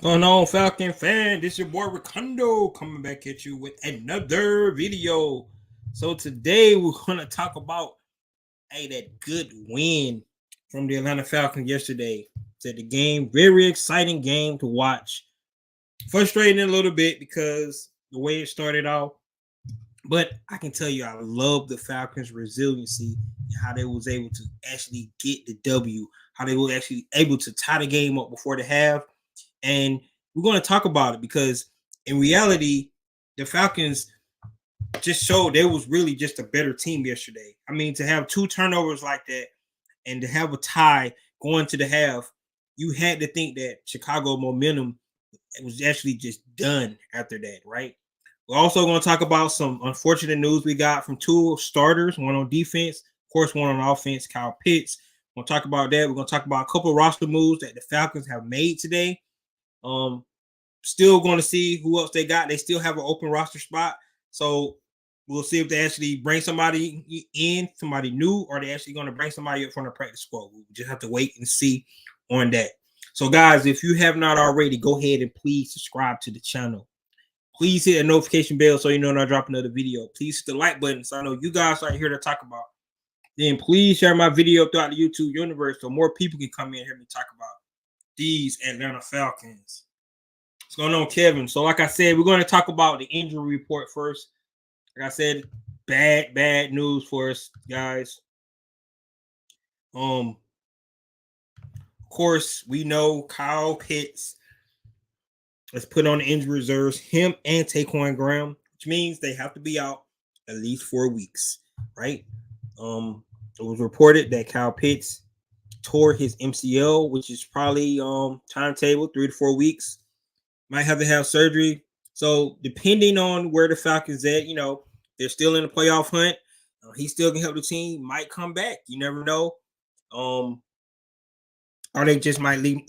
Going on, Falcon fan? This your boy Ricondo coming back at you with another video. So today we're gonna talk about that good win from the Atlanta Falcons yesterday. Said the game, very exciting game to watch. Frustrating a little bit because the way it started off, but I can tell you I love the Falcons' resiliency and how they was able to actually get the W, how they were actually able to tie the game up before the half. And we're going to talk about it because in reality, the Falcons just showed they was really just a better team yesterday. I mean, to have two turnovers like that and to have a tie going to the half, you had to think that Chicago momentum was actually just done after that, right? We're also going to talk about some unfortunate news we got from two starters, one on defense, of course, one on offense, Kyle Pitts. We're going to talk about that. We're going to talk about a couple of roster moves that the Falcons have made today. Still going to see who else they got. They still have an open roster spot. So we'll see if they actually bring somebody in, somebody new, or they actually going to bring somebody up from the practice squad. We just have to wait and see on that. So, guys, if you have not already, go ahead and please subscribe to the channel. Please hit a notification bell so you know when I drop another video. Please hit the like button so I know you guys are here to talk about. Then please share my video throughout the YouTube universe so more people can come in and hear me talk about these Atlanta Falcons. What's going on, Kevin? So, like I said, we're going to talk about the injury report first. Like I said, bad news for us, guys. Of course, we know Kyle Pitts is put on the injury reserves, him and Taquan Graham, which means they have to be out at least 4 weeks, right? It was reported that Kyle Pitts tore his MCL, which is probably timetable 3 to 4 weeks. Might have to have surgery. So depending on where the Falcons at, they're still in the playoff hunt. He still can help the team. Might come back. You never know. Or they just might leave,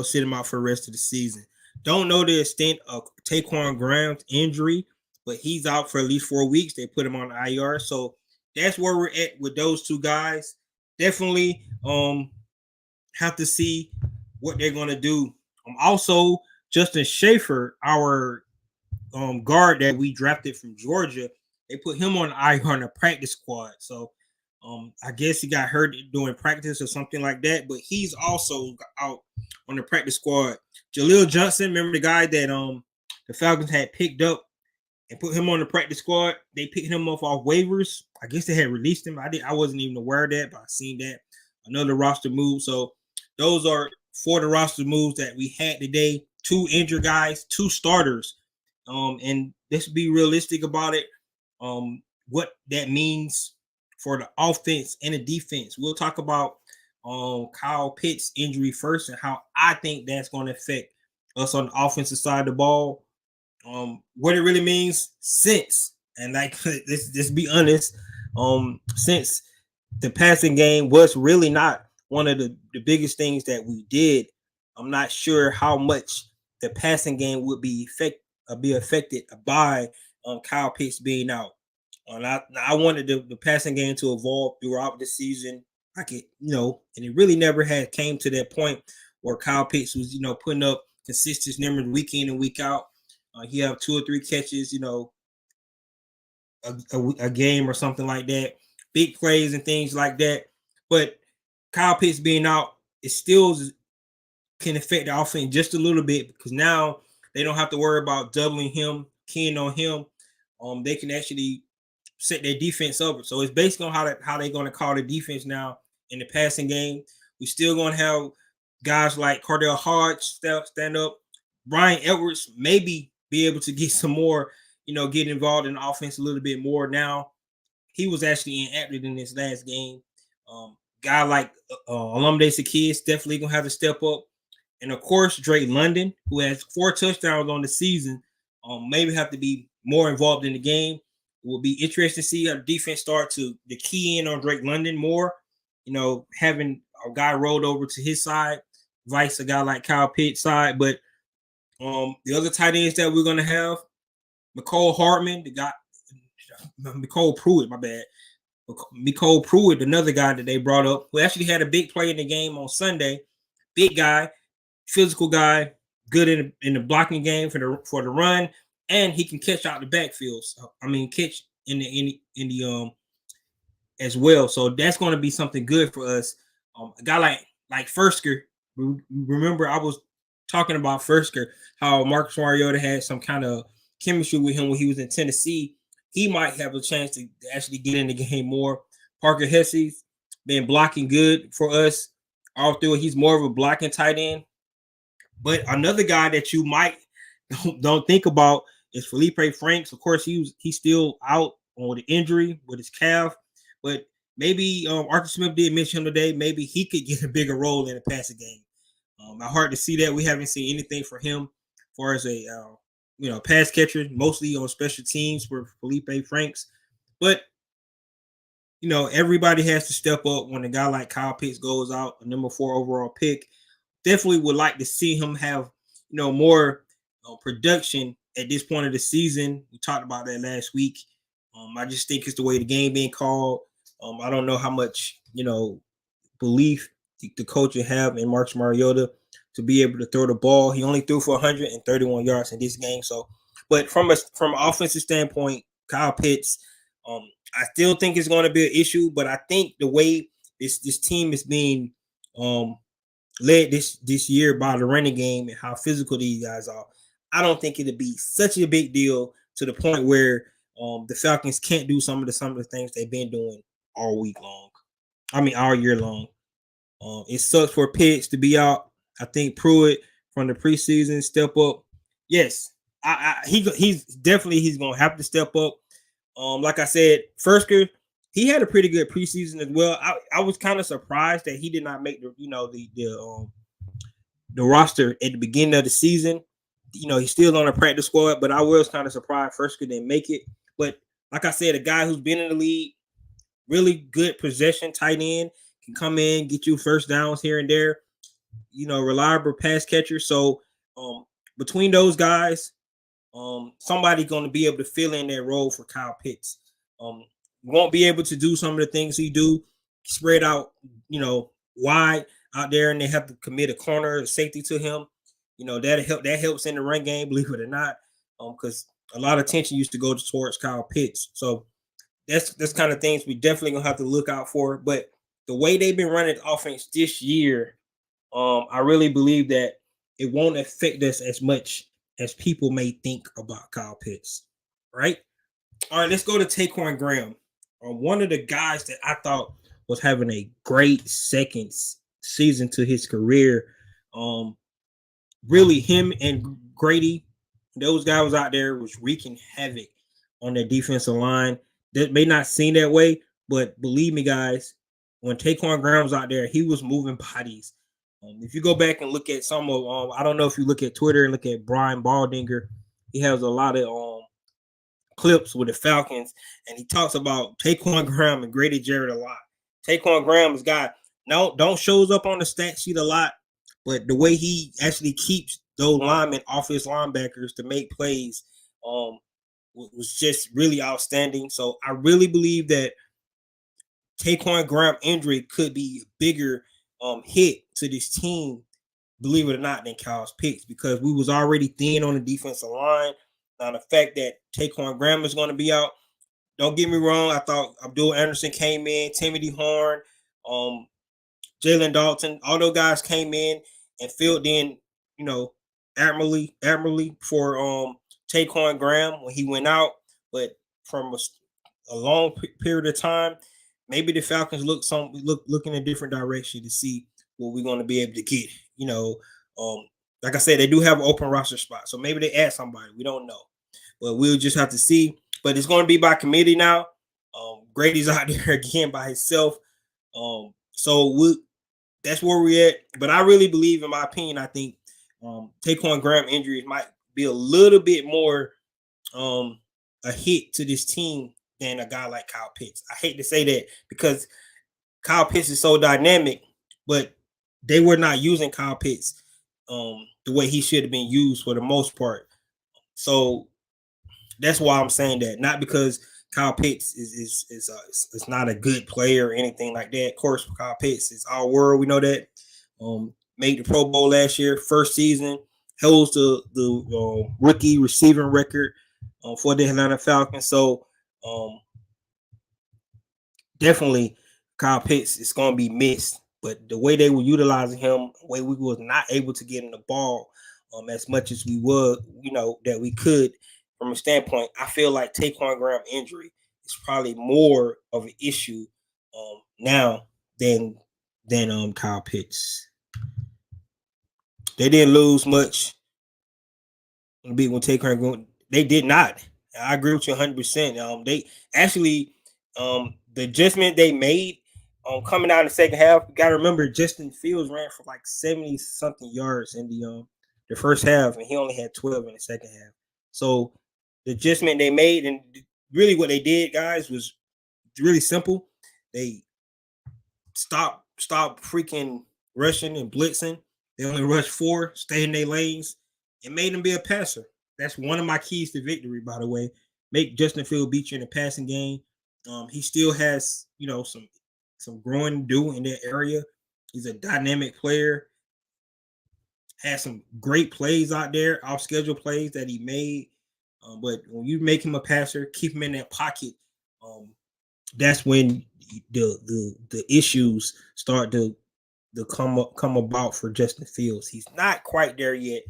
sit him out for the rest of the season. Don't know the extent of Taquan Graham's injury, but he's out for at least 4 weeks. They put him on IR. So that's where we're at with those two guys. Definitely have to see what they're going to do. Also, Justin Schaefer, our guard that we drafted from Georgia, they put him on IR on the practice squad. So I guess he got hurt during practice or something like that, but he's also out on the practice squad. Jaleel Johnson, remember the guy that the Falcons had picked up and put him on the practice squad? They picked him up off waivers. I guess they had released him. I wasn't even aware of that, but I seen that. Another roster move. So those are for the roster moves that we had today. 2 injured guys, 2 starters. And let's be realistic about it. What that means for the offense and the defense. We'll talk about Kyle Pitts' injury first and how I think that's going to affect us on the offensive side of the ball. What it really means since, and like let's be honest, since the passing game was really not one of the biggest things that we did, I'm not sure how much the passing game would be affected by Kyle Pitts being out. I wanted the passing game to evolve throughout the season. And it really never had came to that point where Kyle Pitts was, putting up consistent numbers week in and week out. He have 2 or 3 catches, a game or something like that, big plays and things like that. But Kyle Pitts being out, it still can affect the offense just a little bit because now they don't have to worry about doubling him, keying on him. They can actually set their defense up. So it's based on how they're going to call the defense now in the passing game. We're still going to have guys like Cardell Hodge stand up. Brian Edwards maybe be able to get some more, get involved in the offense a little bit more now. He was actually inactive in this last game. Guy like Olamide Zaccheaus definitely going to have to step up. And, of course, Drake London, who has 4 touchdowns on the season, maybe have to be more involved in the game. It will be interesting to see how the defense start to key in on Drake London more, having a guy rolled over to his side, vice a guy like Kyle Pitts' side. But the other tight ends that we're going to have, Mecole Hardman, Mecole Pruitt, my bad. Mecole Pruitt, another guy that they brought up, who actually had a big play in the game on Sunday. Big guy, physical guy, good in the blocking game for the run, and he can catch out the backfield. So, I mean, catch in the as well. So that's going to be something good for us. A guy like Fursker. Remember, I was talking about Fursker, how Marcus Mariota had some kind of chemistry with him when he was in Tennessee. He might have a chance to actually get in the game more. Parker Hesse's been blocking good for us all through. He's more of a blocking tight end. But another guy that you might don't think about is Felipe Franks. Of course, he's still out on the injury with his calf, but maybe Arthur Smith did mention him today. Maybe he could get a bigger role in the passing game. I hard to see that. We haven't seen anything from him as far as a pass catcher, mostly on special teams for Felipe Franks. But everybody has to step up when a guy like Kyle Pitts goes out, a number 4 overall pick. Definitely would like to see him have more production at this point of the season. We talked about that last week. I just think it's the way the game being called. I don't know how much belief the coach will have in Marcus Mariota to be able to throw the ball. He only threw for 131 yards in this game. So, but from an offensive standpoint, Kyle Pitts, I still think it's going to be an issue. But I think the way this team is being led this year by the running game and how physical these guys are, I don't think it'll be such a big deal to the point where the Falcons can't do some of the things they've been doing all week long. I mean, all year long. It sucks for Pitts to be out. I think Pruitt from the preseason step up. Yes, he's gonna have to step up. Like I said, Fursker, he had a pretty good preseason as well. I was kind of surprised that he did not make the roster at the beginning of the season. He's still on the practice squad, but I was kind of surprised Fursker didn't make it. But like I said, a guy who's been in the league, really good possession tight end, can come in, get you first downs here and there. Reliable pass catcher. So between those guys, somebody's going to be able to fill in that role for Kyle Pitts. Won't be able to do some of the things he do, spread out, wide out there, and they have to commit a corner or safety to him. That helps in the run game, believe it or not, because a lot of attention used to go towards Kyle Pitts. So that's kind of things we definitely gonna have to look out for. But the way they've been running offense this year, I really believe that it won't affect us as much as people may think about Kyle Pitts. Right? All right, let's go to Taquan Graham. One of the guys that I thought was having a great second season to his career. Really, him and Grady, those guys out there was wreaking havoc on their defensive line. That may not seem that way, but believe me, guys, when Taquan Graham was out there, he was moving bodies. If you go back and look at some of, I don't know if you look at Twitter and look at Brian Baldinger, he has a lot of clips with the Falcons, and he talks about Taquan Graham and Grady Jarrett a lot. Taquan Graham is guy don't shows up on the stat sheet a lot, but the way he actually keeps those linemen off his linebackers to make plays was just really outstanding. So I really believe that Taquan Graham injury could be a bigger hit to this team, believe it or not, than Kyle Pitts, because we was already thin on the defensive line. Now the fact that Taquan Graham is going to be out, don't get me wrong, I thought Abdul Anderson came in, Timothy Horn, Jalen Dalton, all those guys came in and filled in, admirably for Taquan Graham when he went out. But from a long period of time, maybe the Falcons look in a different direction to see what we're going to be able to get. Like I said, they do have an open roster spot, so maybe they add somebody. We don't know, but we'll just have to see. But it's going to be by committee now. Grady's out there again by himself. So that's where we're at. But I really believe, in my opinion, I think Taquan Graham injuries might be a little bit more a hit to this team than a guy like Kyle Pitts. I hate to say that because Kyle Pitts is so dynamic, but they were not using Kyle Pitts the way he should have been used for the most part. So that's why I'm saying that. Not because Kyle Pitts is not a good player or anything like that. Of course, Kyle Pitts is all world. We know that. Made the Pro Bowl last year, first season. holds the rookie receiving record for the Atlanta Falcons. So definitely Kyle Pitts is going to be missed. But the way they were utilizing him, the way we was not able to get him the ball as much as we would, that we could from a standpoint, I feel like Taquan Graham injury is probably more of an issue now than Kyle Pitts. They didn't lose much beat when Taquan Graham. They did not. I agree with you 100%. They actually the adjustment they made coming out in the second half. You got to remember Justin Fields ran for like 70 something yards in the first half, and he only had 12 in the second half. So the adjustment they made, and really what they did, guys, was really simple. They stopped freaking rushing and blitzing. They only rushed 4, stay in their lanes, and made him be a passer. That's one of my keys to victory, by the way. Make Justin Fields beat you in the passing game. He still has, some growing to do in that area. He's a dynamic player. Has some great plays out there, off schedule plays that he made. But when you make him a passer, keep him in that pocket. That's when the issues start to come about for Justin Fields. He's not quite there yet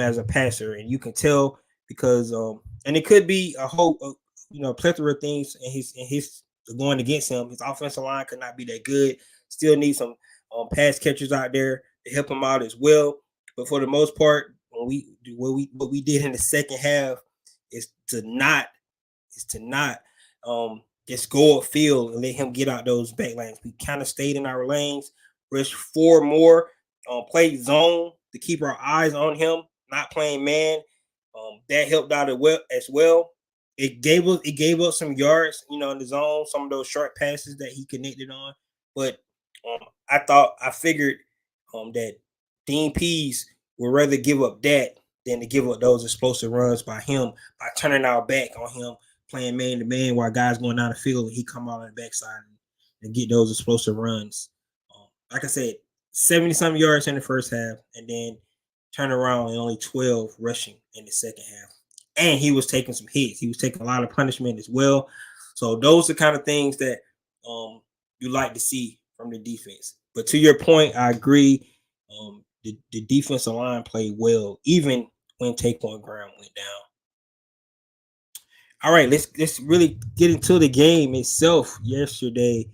as a passer, and you can tell because and it could be a whole plethora of things in his going against him. His offensive line could not be that good. Still need some pass catchers out there to help him out as well. But for the most part, what we did in the second half is to not just go upfield and let him get out those back lanes. We kind of stayed in our lanes, rushed 4 more, played zone to keep our eyes on him, not playing man. That helped out as well. It gave us some yards, in the zone, some of those short passes that he connected on. But I figured that Dean Pease would rather give up that than to give up those explosive runs by turning our back on him, playing man to man while guys going down the field and he come out on the backside and get those explosive runs. Like I said, 70-some yards in the first half, and then turn around and only 12 rushing in the second half. And he was taking some hits. He was taking a lot of punishment as well. So those are the kind of things that you like to see from the defense. But to your point, I agree. The defensive line played well, even when Taquan Graham went down. All right, let's really get into the game itself yesterday.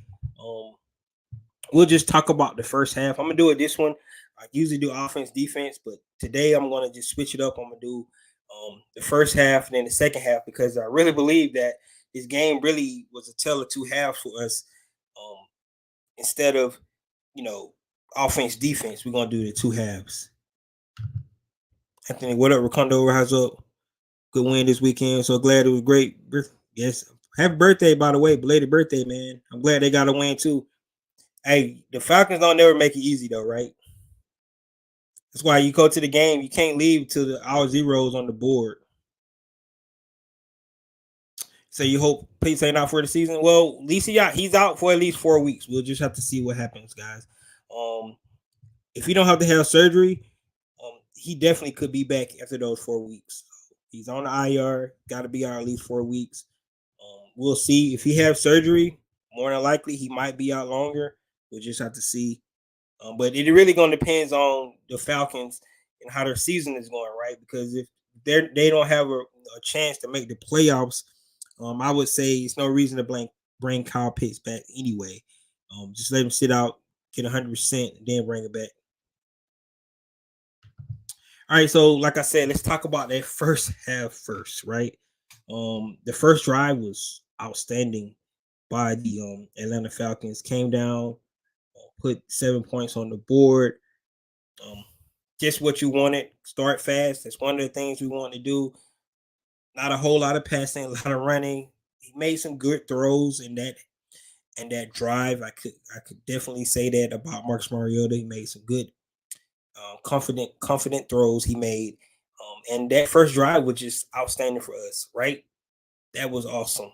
We'll just talk about the first half. I'm gonna do it this one. I usually do offense, defense, but today I'm gonna just switch it up. I'm gonna do the first half and then the second half because I really believe that this game really was a tale of two halves for us. Instead of offense, defense, we're gonna do the two halves. Anthony, what up? Racondo, rise up. Good win this weekend. So glad it was great. Yes, happy birthday, by the way, belated birthday, man. I'm glad they got a win too. Hey, the Falcons don't never make it easy though, right? That's why you go to the game, you can't leave till all zeros on the board. So you hope Pitts ain't out for the season. Well, at least he's out for at least 4 weeks. We'll just have to see what happens, guys. If he don't have to have surgery, he definitely could be back after those 4 weeks. He's on the IR, got to be out at least 4 weeks. We'll see if he has surgery. More than likely, he might be out longer. We'll just have to see. But it really going to depends on the Falcons and how their season is going, right? Because if they don't have a chance to make the playoffs, I would say it's no reason to bring Kyle Pitts back anyway. Just let him sit out, get 100%, and then bring it back. All right, so like I said, let's talk about that first half first, right? The first drive was outstanding by the Atlanta Falcons. Came down, put 7 points on the board. Just what you wanted. Start fast. That's one of the things we want to do. Not a whole lot of passing, a lot of running. He made some good throws in that drive. I could definitely say that about Marcus Mariota. He made some good, confident throws he made. And that first drive was just outstanding for us, right? That was awesome,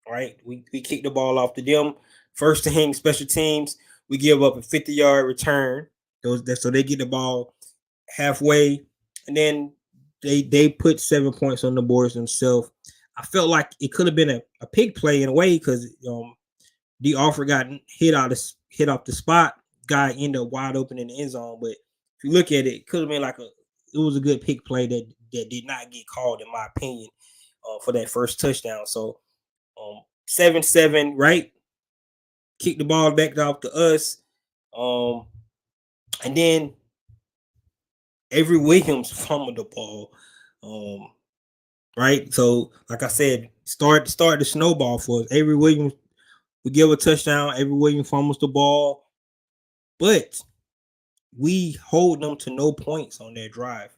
right? We kicked the ball off to them. First team, special teams, we give up a 50-yard return. So they get the ball halfway, and then they put 7 points on the boards themselves. I felt like it could have been a pick play in a way because the offer got hit off the spot. Guy ended up wide open in the end zone. But if you look at it, it could have been it was a good pick play that did not get called, in my opinion, for that first touchdown. So 7-7, right? Kick the ball back off to us. And then Avery Williams fumbled the ball. Right. So, like I said, start the snowball for us. Avery Williams, we give a touchdown. Avery Williams fumbles the ball, but we hold them to no points on their drive.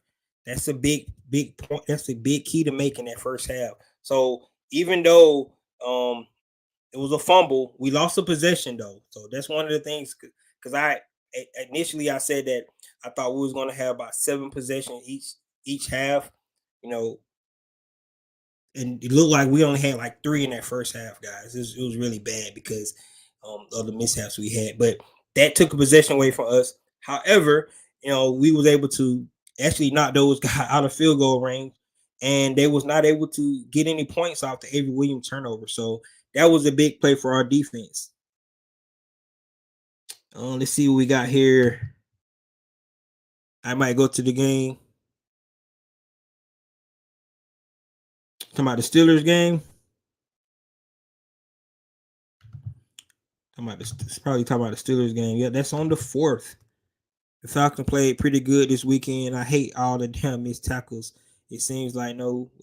That's a big point. That's a big key to making that first half. So even though it was a fumble, we lost a possession though. So that's one of the things. Because initially I said that I thought we was going to have about 7 possessions each half. And it looked like we only had like 3 in that first half, guys. It was really bad because of the mishaps we had. But that took a possession away from us. However, we was able to actually knock those guys out of field goal range, and they was not able to get any points off the Avery Williams turnover. So that was a big play for our defense. Let's see what we got here. I might go to the game. Talking about the Steelers game. Probably talking about the Steelers game. Yeah, that's on the 4th. The Falcons played pretty good this weekend. I hate all the damn missed tackles. It seems like the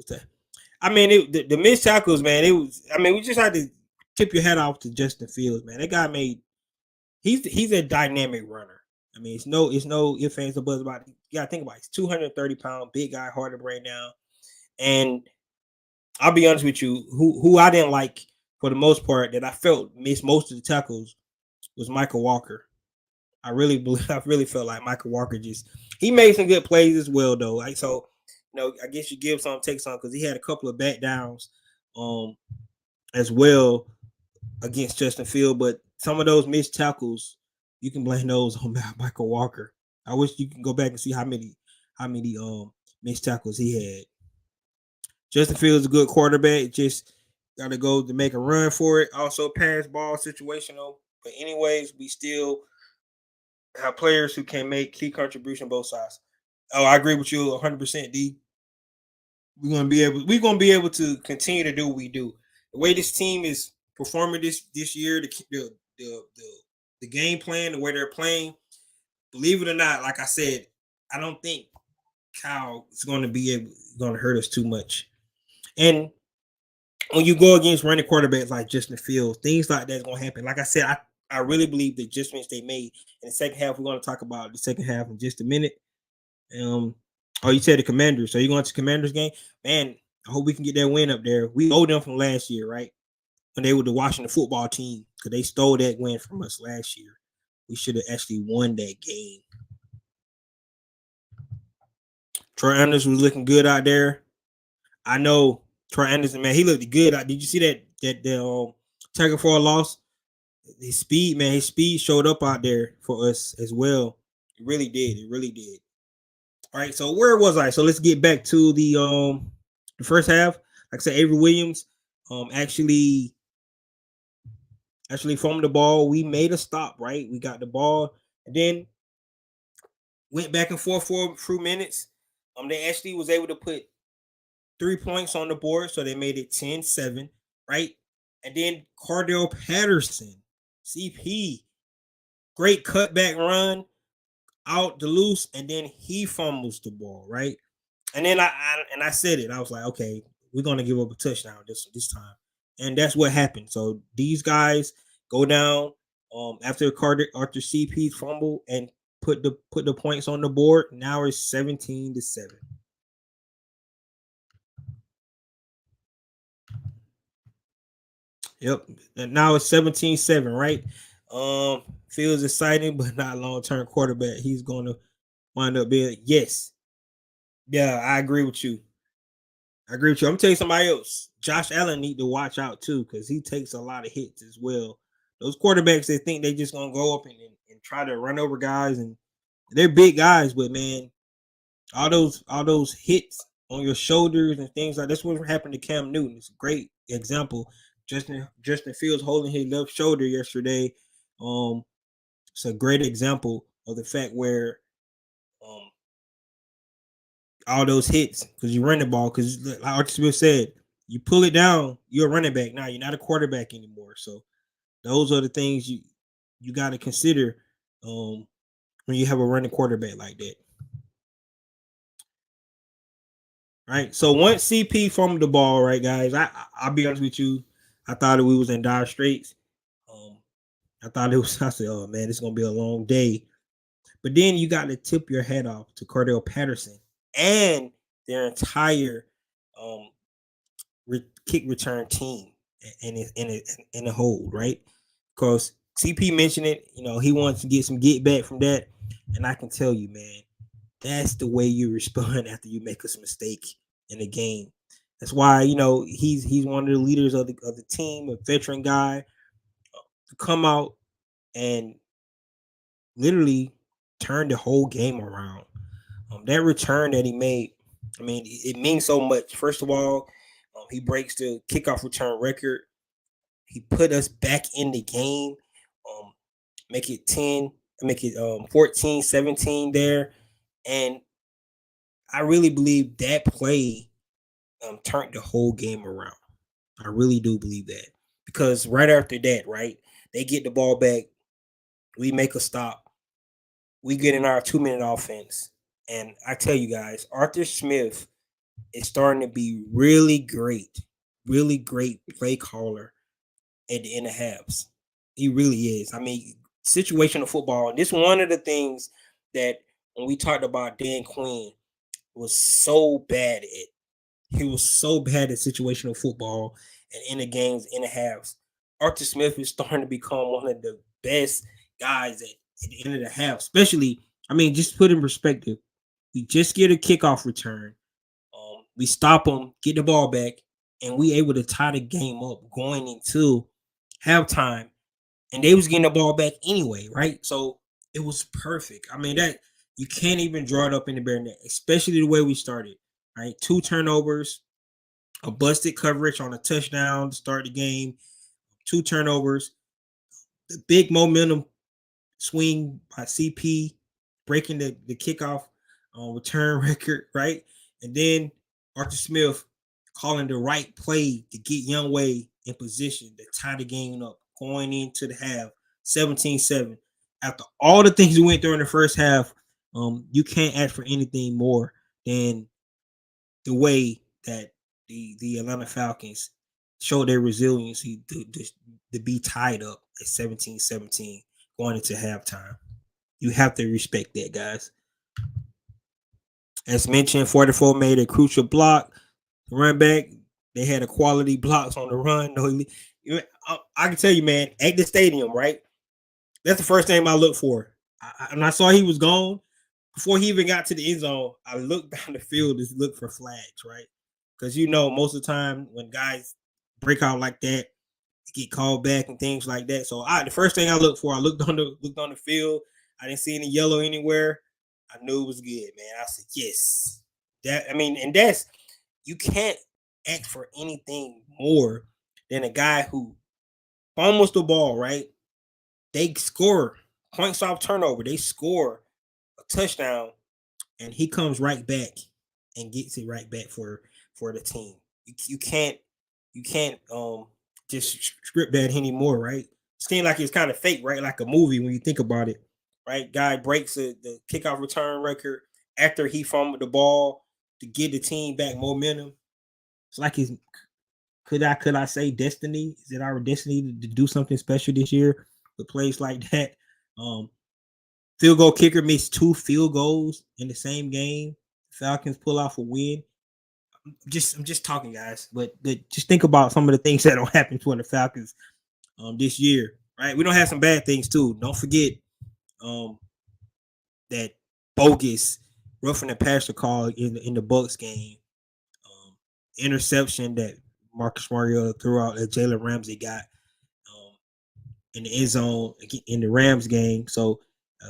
missed tackles, man. We just had to tip your hat off to Justin Fields, man. That guy he's a dynamic runner. It's no ifs, ands, or buts about it. You gotta think about it. He's 230-pound, big guy, hard to break down. And I'll be honest with you, who I didn't like for the most part, that I felt missed most of the tackles, was Michael Walker. I really felt like Michael Walker he made some good plays as well, though. I guess you give some, take some, because he had a couple of back downs as well against Justin Field. But some of those missed tackles, you can blame those on Michael Walker. I wish you can go back and see how many missed tackles he had. Justin Fields is a good quarterback. Just got to go to make a run for it. Also, pass ball situational. But anyways, we still have players who can make key contribution on both sides. Oh, I agree with you 100%, D. We're gonna be able to continue to do what we do. The way this team is performing this year, the game plan, the way they're playing. Believe it or not, like I said, I don't think Kyle is going to hurt us too much. And when you go against running quarterbacks like Justin Fields, things like that's going to happen. Like I said, I really believe the adjustments they made in the second half. We're going to talk about the second half in just a minute. You said the Commanders. So you're going to Commanders game? Man, I hope we can get that win up there. We owe them from last year, right? When they were the Washington football team, because they stole that win from us last year. We should have actually won that game. Troy Anderson was looking good out there. I know Troy Anderson, man, he looked good. Did you see that tackle for a loss? His speed showed up out there for us as well. It really did. All right, so where was I? So let's get back to the first half. Like I said, Avery Williams actually fumbled the ball. We made a stop, right? We got the ball, and then went back and forth for a few minutes. They actually was able to put 3 points on the board, so they made it 10-7, right? And then Cordell Patterson, CP, great cutback run out the loose, and then he fumbles the ball, right? And then I said it. I was like, okay, we're gonna give up a touchdown this time, and that's what happened. So these guys go down after CP's fumble and put the points on the board. Now it's 17-7. Yep. And now it's 17-7, right? Feels exciting, but not long-term quarterback. He's gonna wind up being yes. Yeah, I agree with you. I'm gonna tell you somebody else. Josh Allen need to watch out too, because he takes a lot of hits as well. Those quarterbacks, they think they just gonna go up and try to run over guys, and they're big guys, but man, all those hits on your shoulders and things like that's what happened to Cam Newton. It's a great example. Justin Fields holding his left shoulder yesterday. Um, it's a great example of the fact where um all those hits because you run the ball because like Archie Smith said, you pull it down, you're a running back now. You're not a quarterback anymore. So those are the things you got to consider when you have a running quarterback like that. Right. So once CP fumbled the ball, right, guys, I'll be honest with you, I thought that we was in dire straits. Um, I thought it was. I said, "Oh man, it's gonna be a long day." But then you got to tip your hat off to Cordell Patterson and their entire um, kick return team in a whole, right? Because CP mentioned it, he wants to get some get back from that, and I can tell you, man, that's the way you respond after you make a mistake in a game. That's why he's one of the leaders of the team, a veteran guy, to come out and literally turn the whole game around. That return that he made, I mean, it means so much. First of all, he breaks the kickoff return record. He put us back in the game, um, make it 10, make it 14, 17 there. And I really believe that play turned the whole game around. I really do believe that. Because right after that, right, they get the ball back. We make a stop. We get in our 2-minute offense. And I tell you guys, Arthur Smith is starting to be really great play caller at the end of halves. He really is. I mean, situational football. This is one of the things that when we talked about Dan Quinn was so bad at. He was so bad at situational football and in the games, in the halves. Arthur Smith is starting to become one of the best guys at the end of the half, especially, I mean, just put in perspective. We just get a kickoff return. We stop them, get the ball back, and we able to tie the game up going into halftime. And they was getting the ball back anyway, right? So it was perfect. I mean, that you can't even draw it up in the bare net, especially the way we started. Right, 2 turnovers, a busted coverage on a touchdown to start the game, 2 turnovers, the big momentum swing by CP, breaking the kickoff return record, right? And then Arthur Smith calling the right play to get Youngway in position to tie the game up going into the half, 17-7. After all the things we went through in the first half, you can't ask for anything more than the way that the Atlanta Falcons showed their resiliency to be tied up at 17-17 going into halftime. You have to respect that, guys. As mentioned, 44 made a crucial block. Run back, they had a quality blocks on the run. I can tell you, man, at the stadium, right? That's the first thing I look for. And I saw he was gone. Before he even got to the end zone, I looked down the field to look for flags, right? Because most of the time when guys break out like that, get called back and things like that. So the first thing I looked for, I looked on the field. I didn't see any yellow anywhere. I knew it was good, man. I said, yes. And that's, you can't ask for anything more than a guy who fumbles the ball, right? They score points off turnover. They score a touchdown, and he comes right back and gets it right back for the team. You can't just script that anymore, right? Seems like it's kind of fake, right? Like a movie when you think about it, right? Guy breaks the kickoff return record after he fumbled the ball to give the team back momentum. It's like his could I say destiny? Is it our destiny to do something special this year with plays like that? Field goal kicker missed 2 field goals in the same game. Falcons pull off a win. I'm just talking, guys, but just think about some of the things that don't happen to the Falcons this year, right? We don't have some bad things too. Don't forget that bogus roughing the passer call in the Bucks game, interception that Marcus Mariota threw out that Jalen Ramsey got in the end zone in the Rams game. So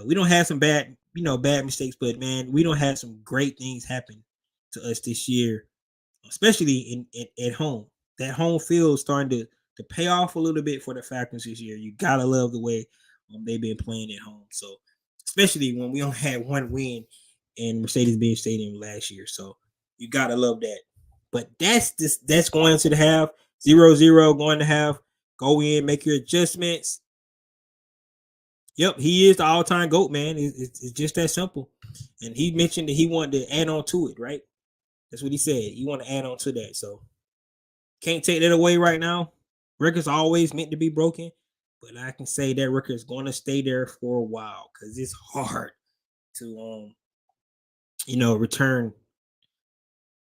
we don't have some bad bad mistakes, but man, we don't have some great things happen to us this year, especially at home. That home field is starting to pay off a little bit for the Falcons this year. You gotta love the way they've been playing at home. So especially when we only had one win in Mercedes-Benz Stadium last year. So you gotta love that. But that's going into the half 0-0 going to have. Go in, make your adjustments. Yep, he is the all-time GOAT, man. It's just that simple. And he mentioned that he wanted to add on to it, right? That's what he said. He want to add on to that. So can't take that away right now. Record's always meant to be broken, but I can say that record is going to stay there for a while because it's hard to return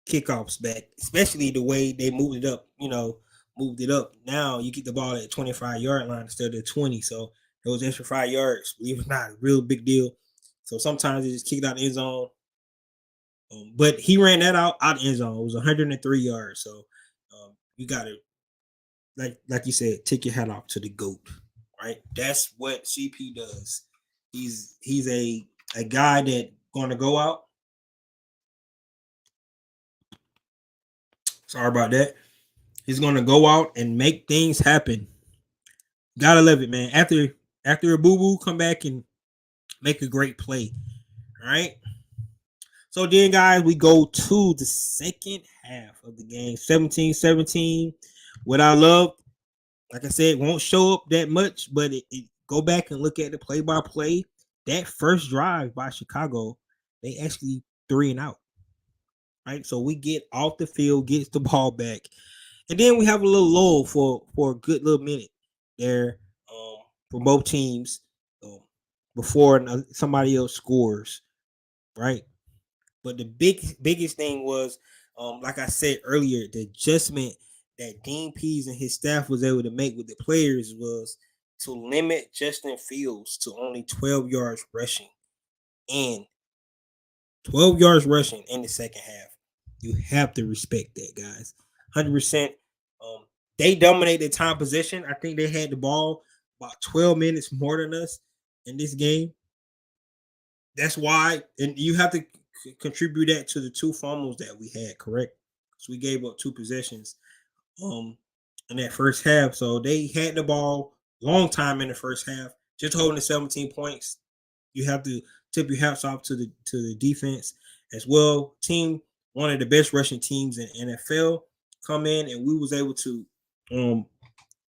kickoffs back, especially the way they moved it up. Moved it up. Now you get the ball at 25-yard line instead of 20. So those extra 5 yards, believe it or not, a real big deal. So sometimes they just kicked out the end zone. But he ran that out the end zone. It was 103 yards. So you got to, like you said, take your hat off to the GOAT, right? That's what CP does. He's a guy that going to go out. Sorry about that. He's going to go out and make things happen. Gotta love it, man. After a boo-boo, come back and make a great play. All right. So then, guys, we go to the second half of the game. 17-17. What I love, like I said, won't show up that much, but it go back and look at the play-by-play. That first drive by Chicago, they actually 3 and out. Right. So we get off the field, gets the ball back. And then we have a little lull for a good little minute there for both teams before somebody else scores, right? But the biggest thing was, like I said earlier, the adjustment that Dean Pease and his staff was able to make with the players was to limit Justin Fields to only 12 yards rushing and 12 yards rushing in the second half. You have to respect that, guys. 100%. They dominated time possession. I think they had the ball about 12 minutes more than us in this game. That's why, and you have to contribute that to the 2 fumbles that we had, correct? So we gave up 2 possessions in that first half. So they had the ball long time in the first half, just holding the 17 points. You have to tip your hats off to the defense as well. Team, one of the best rushing teams in NFL, come in and we was able to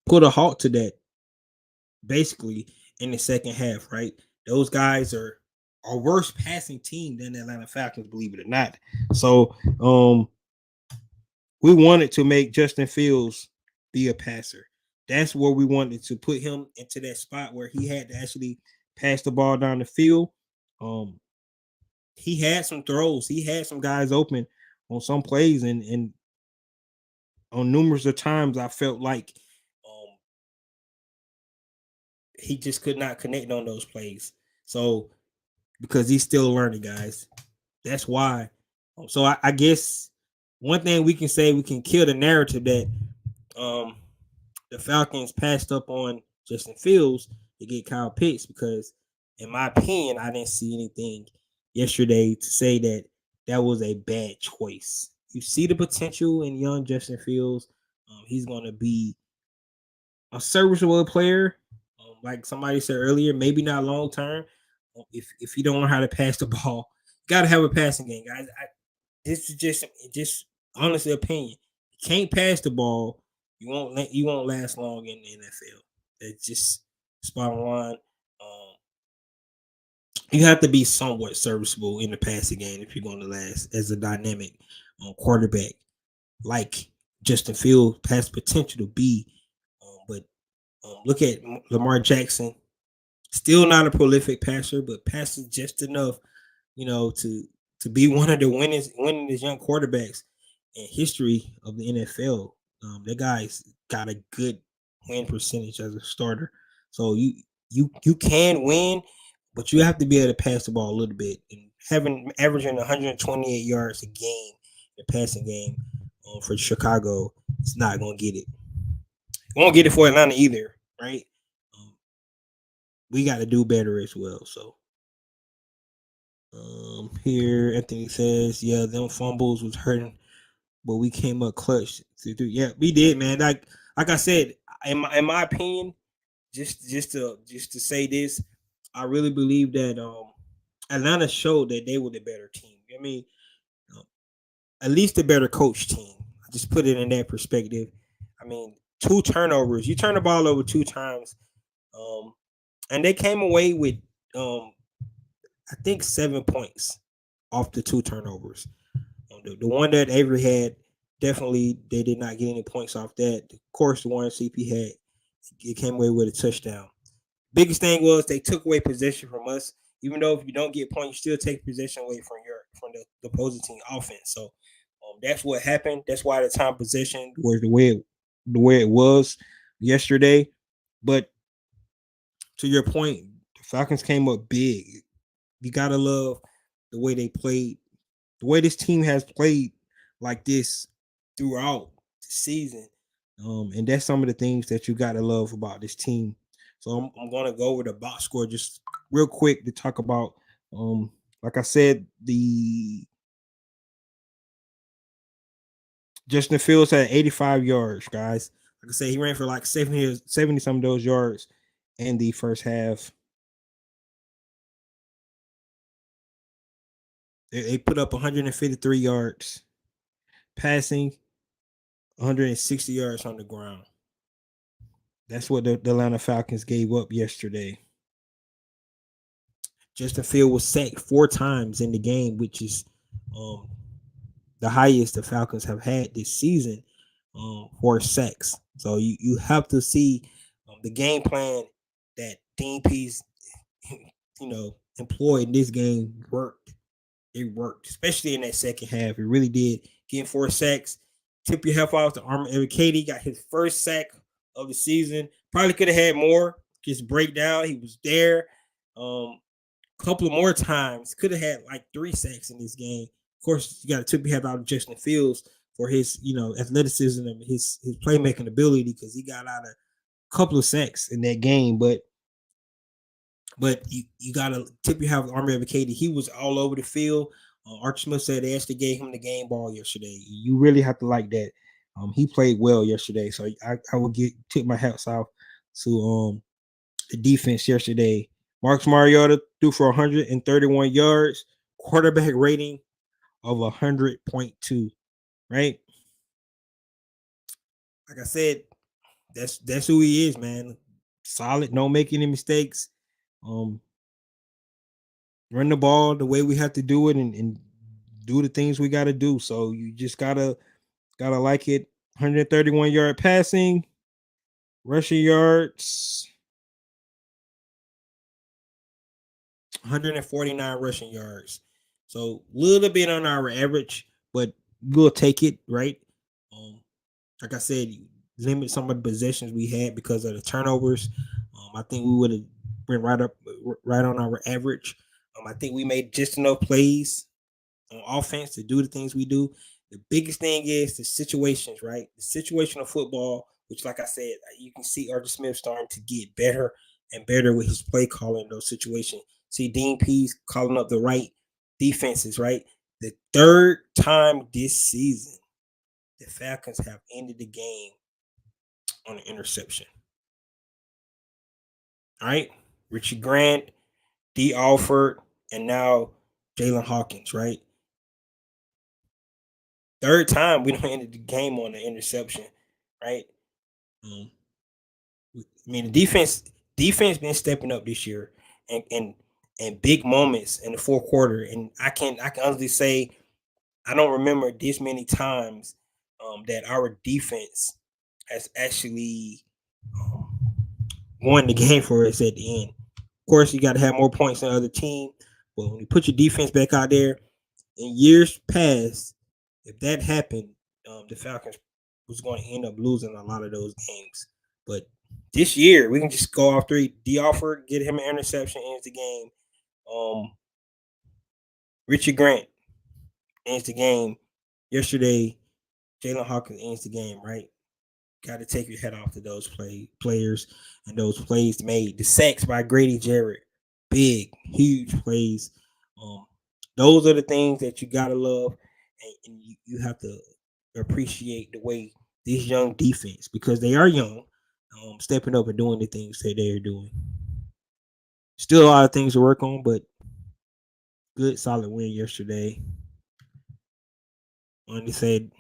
put a halt to that basically in the second half, right? Those guys are a worse passing team than the Atlanta Falcons, believe it or not. So we wanted to make Justin Fields be a passer. That's where we wanted to put him into that spot where he had to actually pass the ball down the field. He had some throws. He had some guys open on some plays, and on numerous of times I felt like he just could not connect on those plays. So because he's still learning, guys. That's why. So I guess one thing we can say, we can kill the narrative that the Falcons passed up on Justin Fields to get Kyle Pitts, because in my opinion, I didn't see anything yesterday to say that that was a bad choice. You see the potential in young Justin Fields. He's going to be a serviceable player. Like somebody said earlier, maybe not long term. If you don't know how to pass the ball, you got to have a passing game, guys. This is just honestly opinion. You can't pass the ball, you won't last long in the NFL. That's just spot on. You have to be somewhat serviceable in the passing game if you're going to last as a dynamic quarterback like Justin Fields has potential to be. But look at Lamar Jackson, still not a prolific passer, but passes just enough, to be one of the winningest young quarterbacks in history of the NFL. That guy's got a good win percentage as a starter. So you can win, but you have to be able to pass the ball a little bit. And averaging 128 yards a game in the passing game for Chicago, it's not going to get it. Won't get it for Atlanta either, right? We got to do better as well. So Here Anthony says, yeah, them fumbles was hurting, but we came up clutch. Yeah, we did, man. Like I said, in my opinion, just to say this, I really believe that Atlanta showed that they were the better team. I mean, um, at least the better coach team. I just put it in that perspective. I mean, two turnovers. You turn the ball over two times, um, and they came away with um, I think 7 points off the two turnovers. The one that Avery had, definitely they did not get any points off that. Of course, the one CP had, it came away with a touchdown. Biggest thing was they took away possession from us. Even though if you don't get points, you still take possession away from the opposing team offense. So that's what happened. That's why the time possession was the way it was yesterday. But to your point, the Falcons came up big. You gotta love the way they played, the way this team has played like this throughout the season. And that's some of the things that you gotta love about this team. So I'm gonna go over the box score just real quick to talk about. Like I said, the Justin Fields had 85 yards, guys. Like I said, he ran for like 70 some of those yards in the first half. They put up 153 yards passing, 160 yards on the ground. That's what the Atlanta Falcons gave up yesterday. Justin Field was sacked 4 times in the game, which is um, the highest the Falcons have had this season for sacks. So you have to see the game plan that Dean Pease, employed in this game worked. It worked, especially in that second half. It really did. Getting 4 sacks. Tip your hat off to Armor Evan Katie. Got his first sack of the season. Probably could have had more. Just breakdown. He was there. Couple of more times. Could have had like 3 sacks in this game. Of course, you got to tip your hat out to Justin Fields for his, athleticism and his playmaking ability because he got out a couple of sacks in that game. But you gotta tip your hat with Army of Katie. He was all over the field. Archie Smith said they actually gave him the game ball yesterday. You really have to like that. He played well yesterday, so I will tip my hats off to the defense yesterday. Marcus Mariota threw for 131 yards, quarterback rating of 100.2. Right, like I said, that's who he is, man. Solid, don't make any mistakes. Um, Run the ball the way we have to do it and do the things we got to do. So you just gotta like it. 131-yard passing, rushing yards, 149 rushing yards. So a little bit on our average, but we'll take it, right? Um, like I said, limit some of the possessions we had because of the turnovers. I think we would have been right on our average. I think we made just enough plays on offense to do the things we do. The biggest thing is the situations, right? The situational football, which, like I said, you can see Arthur Smith starting to get better and better with his play calling in those situations. See Dean Pease calling up the right defenses, right? The third time this season, the Falcons have ended the game on an interception. All right. Richie Grant, D. Alford, and now Jalen Hawkins, right? Third time we don't end the game on an interception, right? Um, I mean, the defense been stepping up this year, and big moments in the fourth quarter. And I can honestly say I don't remember this many times that our defense has actually um, won the game for us at the end. Of course, you got to have more points than the other team, but when you put your defense back out there, in years past, if that happened, the Falcons was going to end up losing a lot of those games. But this year, we can just go off three. D. Alford, get him an interception, ends the game. Um, Richard Grant ends the game. Yesterday, Jalen Hawkins ends the game, right? Got to take your head off to those players and those plays made. The sacks by Grady Jarrett, big, huge plays. Those are the things that you gotta love, and you have to appreciate the way this young defense, because they are young, stepping up and doing the things that they are doing. Still a lot of things to work on, but good solid win yesterday. When they said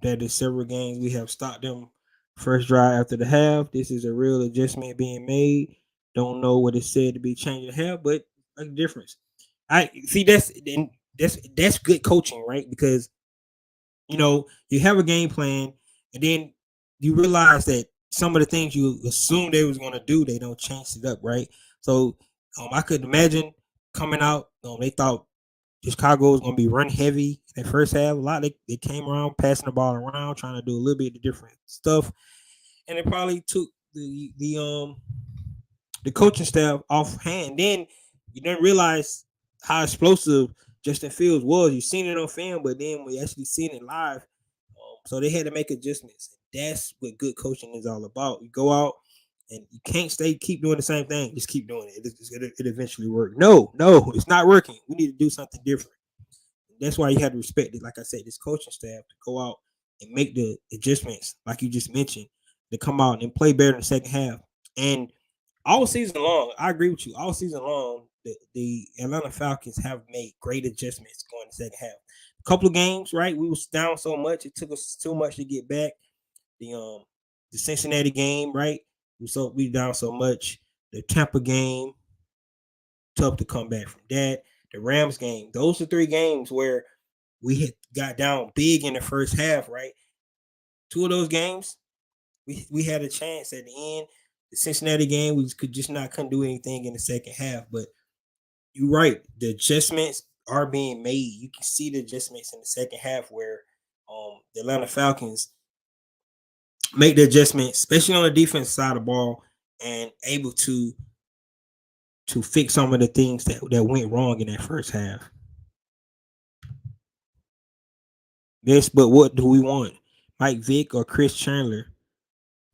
that in several games we have stopped them first drive after the half. This is a real adjustment being made. Don't know what it said to be changing the half, but a difference. I see that's good coaching, right? Because you have a game plan, and then you realize that some of the things you assumed they was going to do, they don't change it up, right? So I could imagine coming out, they thought Chicago was going to be run heavy in that first half. A lot they came around passing the ball around, trying to do a little bit of different stuff, and it probably took the coaching staff off hand. Then you didn't realize how explosive Justin Fields was. You seen it on film, but then we actually seen it live. So they had to make adjustments. That's what good coaching is all about. You go out and you can't keep doing the same thing. Just keep doing it. It eventually work. No, it's not working. We need to do something different. That's why you have to respect it. Like I said, this coaching staff to go out and make the adjustments, like you just mentioned, to come out and play better in the second half. And all season long, I agree with you. All season long, the Atlanta Falcons have made great adjustments going the second half. A couple of games, right? We was down so much, it took us too much to get back. The Cincinnati game, right? We down so much. The Tampa game, tough to come back from that. The Rams game, those are three games where we had got down big in the first half, right? Two of those games, we had a chance at the end. The Cincinnati game, we couldn't do anything in the second half. But you're right, the adjustments are being made. You can see the adjustments in the second half where the Atlanta Falcons make the adjustments, especially on the defense side of the ball, and able to fix some of the things that went wrong in that first half. Yes, but what do we want? Mike Vick or Chris Chandler?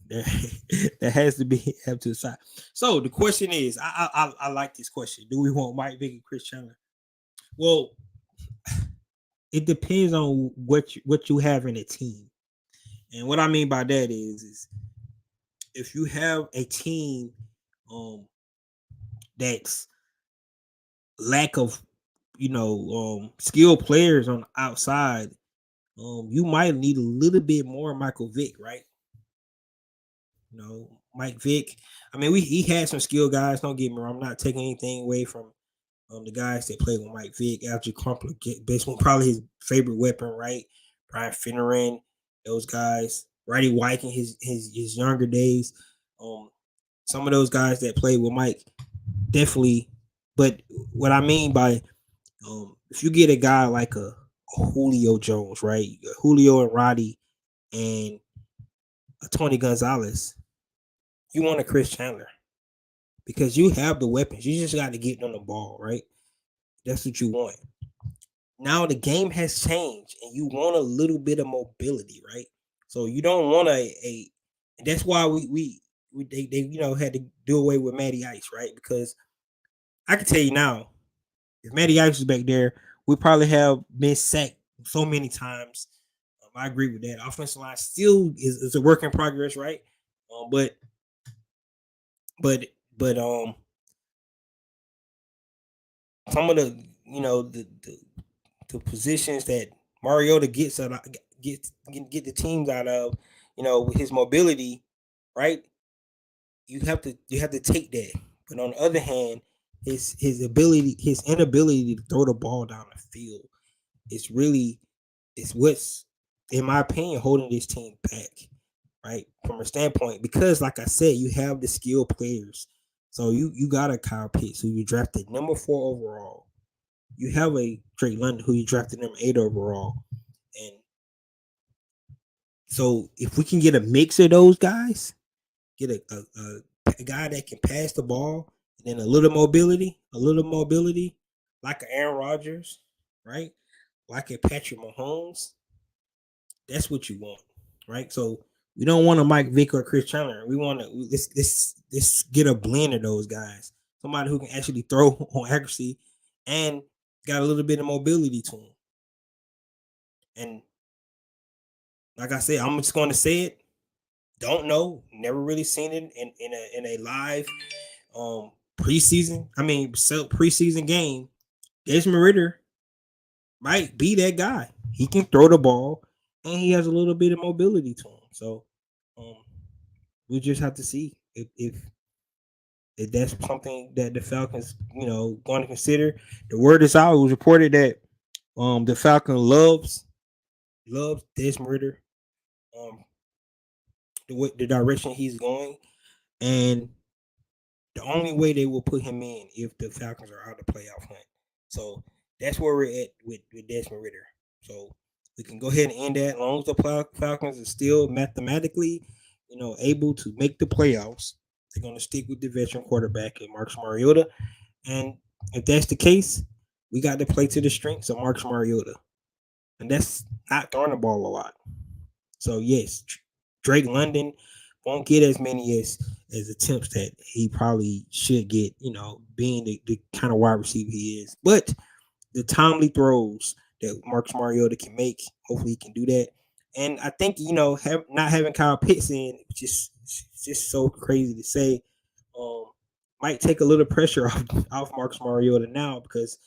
That has to be up to the side. So the question is, I like this question. Do we want Mike Vick and Chris Chandler? Well, it depends on what you have in a team. And what I mean by that is if you have a team that's lack of skilled players on the outside, you might need a little bit more Michael Vick, right? Mike Vick. I mean, he had some skilled guys. Don't get me wrong. I'm not taking anything away from the guys that played with Mike Vick. Algie Crumpler, best one, probably his favorite weapon, right? Brian Finneran, those guys. Roddy White in his younger days. Some of those guys that played with Mike, definitely. But what I mean by if you get a guy like a Julio Jones, right? Julio and Roddy and a Tony Gonzalez, you want a Chris Chandler because you have the weapons. You just got to get on the ball, right? That's what you want. Now the game has changed, and you want a little bit of mobility, right? So you don't want a. That's why they had to do away with Matty Ice, right? Because I can tell you now, if Matty Ice was back there, we probably have been sacked so many times. I agree with that. Offensive line still is a work in progress, right? But some of the the positions that Mariota gets get the teams out of, with his mobility, right? You have to take that. But on the other hand, his inability to throw the ball down the field is what's, in my opinion, holding this team back, right? From a standpoint, because like I said, you have the skilled players. So you got a Kyle Pitts who you drafted number 4 overall. You have a Drake London who you drafted number 8 overall. And so if we can get a mix of those guys, get a guy that can pass the ball, and then a little mobility, like an Aaron Rodgers, right? Like a Patrick Mahomes, that's what you want, right? So we don't want a Mike Vick or Chris Chandler. We want to let's get a blend of those guys. Somebody who can actually throw on accuracy and got a little bit of mobility to him. And like I said, I'm just going to say it. Don't know. Never really seen it in a live preseason. I mean, preseason game. Desmond Ritter might be that guy. He can throw the ball, and he has a little bit of mobility to him. So, um, we just have to see if that's something that the Falcons, going to consider. The word is out. It was reported that the Falcon loves Desmond Ritter, um, the direction he's going, and the only way they will put him in if the Falcons are out of the playoff hunt. So that's where we're at with Desmond Ritter. So we can go ahead and end that. As long as the Falcons are still mathematically, able to make the playoffs, they're going to stick with the veteran quarterback and Marcus Mariota. And if that's the case, we got to play to the strengths of Marcus Mariota, and that's not throwing the ball a lot. So yes, Drake London won't get as many as attempts that he probably should get, being the kind of wide receiver he is. But the timely throws that Marcus Mariota can make, hopefully he can do that. And I think, not having Kyle Pitts in, just so crazy to say, um, might take a little pressure off Marcus Mariota now, because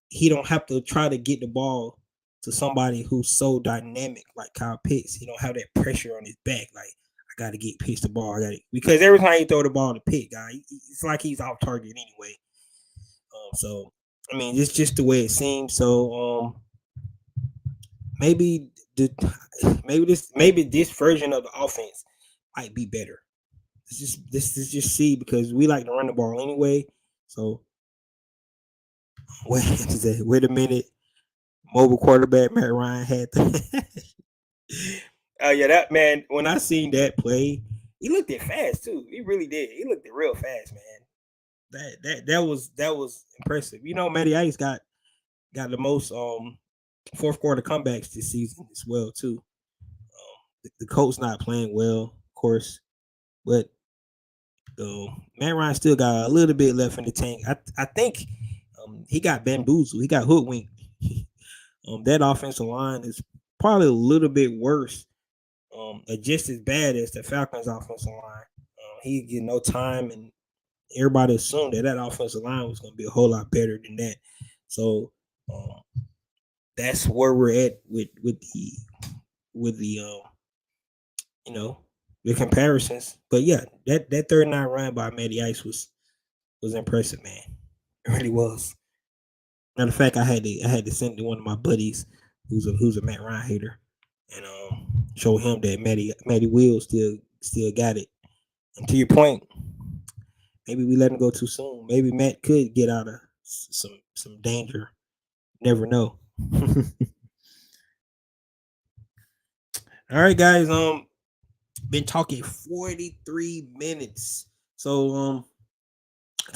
he don't have to try to get the ball to somebody who's so dynamic like Kyle Pitts. He don't have that pressure on his back. Like, I got to get Pitts the ball. Because every time you throw the ball to Pitt, guy, it's like he's off target anyway. So I mean, it's just the way it seems. So maybe this version of the offense might be better. This is just see, because we like to run the ball anyway. So wait a minute. Mobile quarterback Matt Ryan had the oh yeah, that man, when I seen that play, he looked it fast too. He really did. He looked it real fast, man. That was impressive. Matty Ice got the most fourth quarter comebacks this season as well too. The Colts not playing well, of course, but Matt Ryan still got a little bit left in the tank. I think he got bamboozled. He got hoodwinked. That offensive line is probably a little bit worse, just as bad as the Falcons' offensive line. He get no time, and everybody assumed that offensive line was going to be a whole lot better than that. So that's where we're at with the the comparisons. But yeah, that third nine run by Matty Ice was impressive, man. It really was. Matter of fact, I had to send to one of my buddies who's a Matt Ryan hater, and show him that Matty Will still got it. And to your point, maybe we let him go too soon. Maybe Matt could get out of some danger. Never know. All right, guys. Been talking 43 minutes. So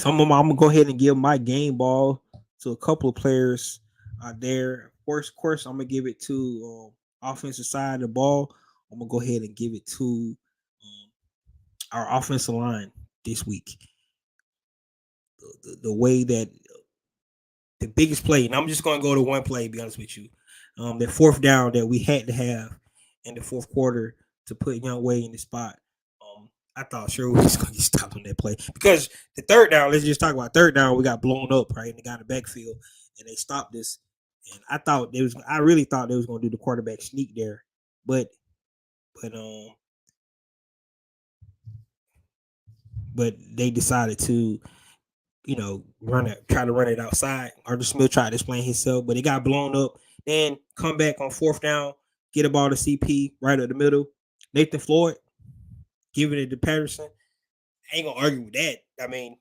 I'm gonna go ahead and give my game ball to a couple of players out there. Of course, I'm gonna give it to offensive side of the ball. I'm gonna go ahead and give it to our offensive line this week. The way that the biggest play, and I'm just gonna go to one play, to be honest with you. The fourth down that we had to have in the fourth quarter to put Young Way in the spot. I thought sure we was gonna get stopped on that play, because the third down, let's just talk about third down, we got blown up, right? And they got in the backfield and they stopped us. And I really thought they was gonna do the quarterback sneak there, but they decided to, try to run it outside. Arthur Smith tried to explain himself, but it got blown up. Then come back on fourth down, get a ball to CP right up the middle. Nathan Floyd giving it to Patterson. I ain't gonna argue with that. I mean,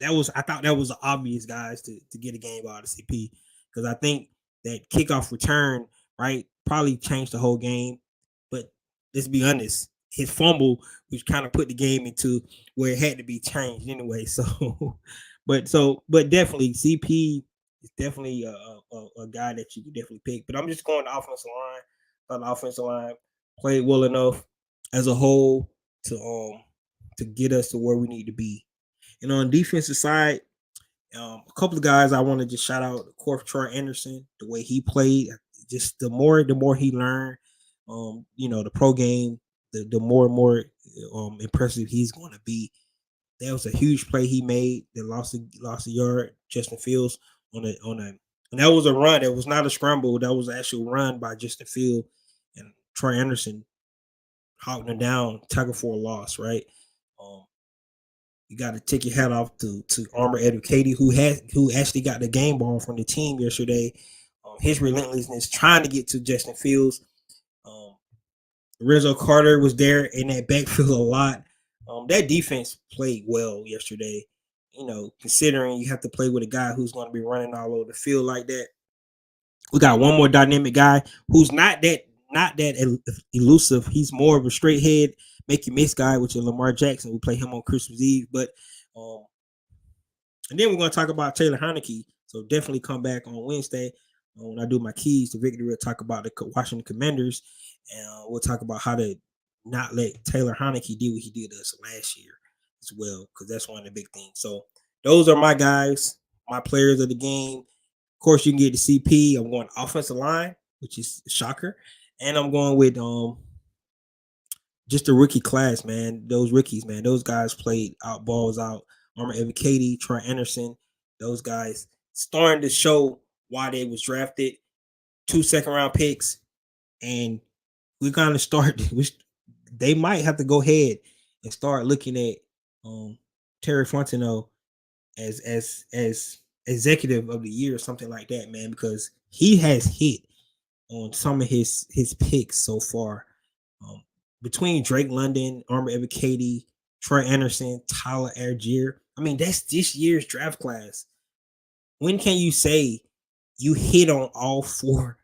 I thought that was the obvious, guys, to get a game ball to CP, because I think that kickoff return, right, probably changed the whole game. But let's be honest, his fumble, which kind of put the game into where it had to be changed anyway. So, but definitely CP is definitely a guy that you can definitely pick. But I'm just going to offensive line. Thought the offensive line played well enough as a whole to get us to where we need to be. And on the defensive side, A couple of guys I want to just shout out. Of course, Troy Anderson, the way he played, just the more he learned, the pro game, the more and more impressive he's going to be. That was a huge play he made that lost a yard. Justin Fields on a and that was a run. It was not a scramble. That was an actual run by Justin Field, and Troy Anderson hawking him down, tackle for a loss. Right. Um, you got to take your hat off to Armor Educated, who actually got the game ball from the team yesterday. His relentlessness trying to get to Justin Fields. Um, Rizzo Carter was there in that backfield a lot. That defense played well yesterday. Considering you have to play with a guy who's going to be running all over the field like that. We got one more dynamic guy who's not that elusive. He's more of a straight head, make you miss guy, which is Lamar Jackson. We play him on Christmas Eve, but um, and then we're going to talk about Taylor Heineke. So definitely come back on Wednesday when I do my keys to victory. We'll talk about the Washington Commanders, and we'll talk about how to not let Taylor Heineke do what he did to us last year as well, because that's one of the big things. So those are my guys, my players of the game. Of course, you can get the CP. I'm going offensive line, which is a shocker, and I'm going with just a rookie class, man. Those rookies, man. Those guys played out balls out. Armor Evan Katie, Troy Anderson. Those guys starting to show why they was drafted. 2 second-round picks, and we're gonna start. They might have to go ahead and start looking at Terry Fontenot as executive of the year or something like that, man, because he has hit on some of his picks so far. Um, Between Drake London, Armor Evan Katie, Troy Anderson, Tyler Algier. I mean, that's this year's draft class. When can you say you hit on all four,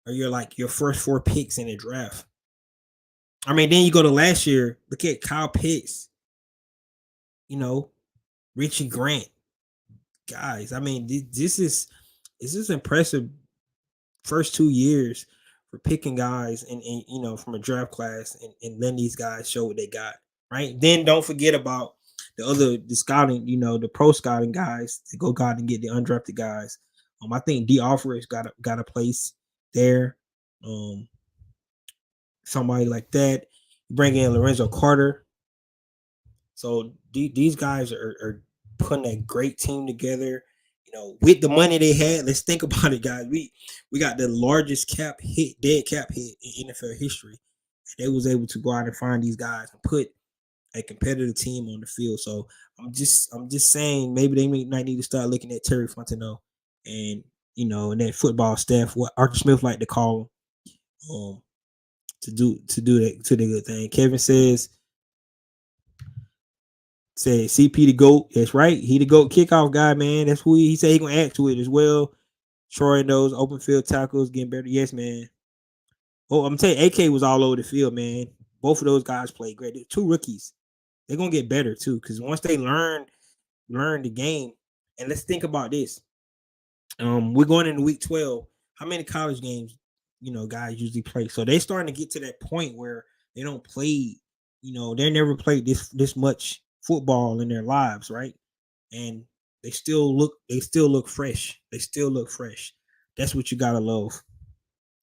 or you're like your first 4 picks in the draft? I mean, then you go to last year, look at Kyle Pitts, Richie Grant. Guys, I mean, this is impressive first 2 years for picking guys and from a draft class and letting these guys show what they got. Right. Then don't forget about the scouting, the pro scouting guys to go out and get the undrafted guys. I think D Offers got a place there. Somebody like that. You bring in Lorenzo Carter. So these guys are putting a great team together. With the money they had, let's think about it, guys. We got the largest dead cap hit in NFL history. They was able to go out and find these guys and put a competitive team on the field. So I'm just saying maybe they might need to start looking at Terry Fontenot and and that football staff, what Arthur Smith like to call them, to do that to the good thing. Kevin said CP the GOAT. That's right. He the GOAT kickoff guy, man. That's who he said he gonna add to it as well. Troy knows open field tackles getting better. Yes, man. Oh, I'm telling you, AK was all over the field, man. Both of those guys played great. They're 2 rookies. They're gonna get better too, because once they learn the game, and let's think about this. We're going into week 12. How many college games, guys usually play? So they're starting to get to that point where they don't play, they never played this much football in their lives, right? And they still look fresh. They still look fresh. That's what you gotta love.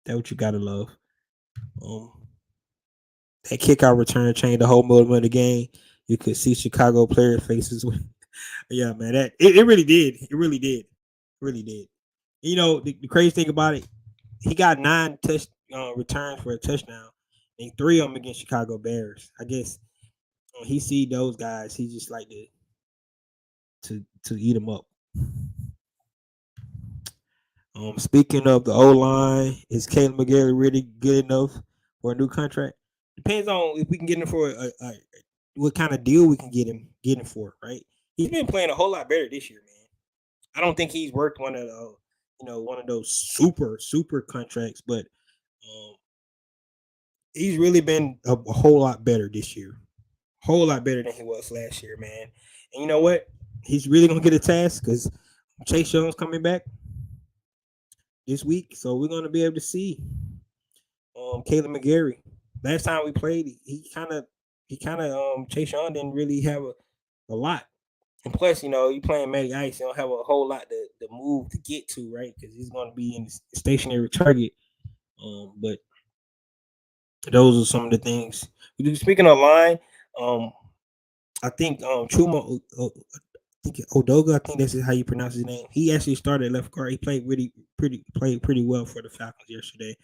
That's what you gotta love. Um, that kickout return changed the whole mood of the game. You could see Chicago players' faces. Yeah, man, it really did. It really did. It really did. The crazy thing about it, he got 9 returns for a touchdown, and 3 of them against Chicago Bears. I guess when he see those guys, he just like to eat them up. Speaking of the O line, is Caleb McGarry really good enough for a new contract? Depends on if we can get him for what kind of deal we can get him for. Right? He's been playing a whole lot better this year, man. I don't think he's worked one of those super contracts, but he's really been a whole lot better this year. Whole lot better than he was last year, man. And you know what? He's really gonna get a task because Chase Young's coming back this week, so we're gonna be able to see Caleb McGarry. Last time we played, he kind of Chase Young didn't really have a lot. And plus, you playing Matty Ice, you don't have a whole lot to move to get to, right? Because he's going to be in the stationary target. But those are some of the things. Speaking of line, um, I think Chuma, I think Odoga, I think that's how you pronounce his name. He actually started left guard. He played pretty well for the Falcons yesterday.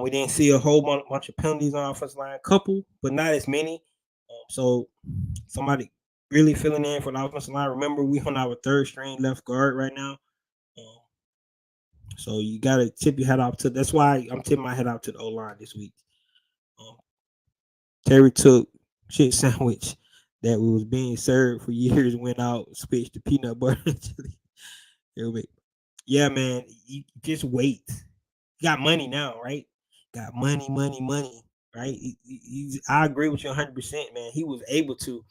We didn't see a whole bunch of penalties on offensive line, couple, but not as many. So somebody really filling in for the offensive line. Remember, we on our third string left guard right now. Um, so you gotta tip your head off to. That's why I'm tipping my head out to the O line this week. Um, Terry took shit sandwich that was being served for years, went out, switched to peanut butter and chili. Yeah, man, you just wait. You got money now, right? Got money, right? I agree with you 100%, man. He was able to,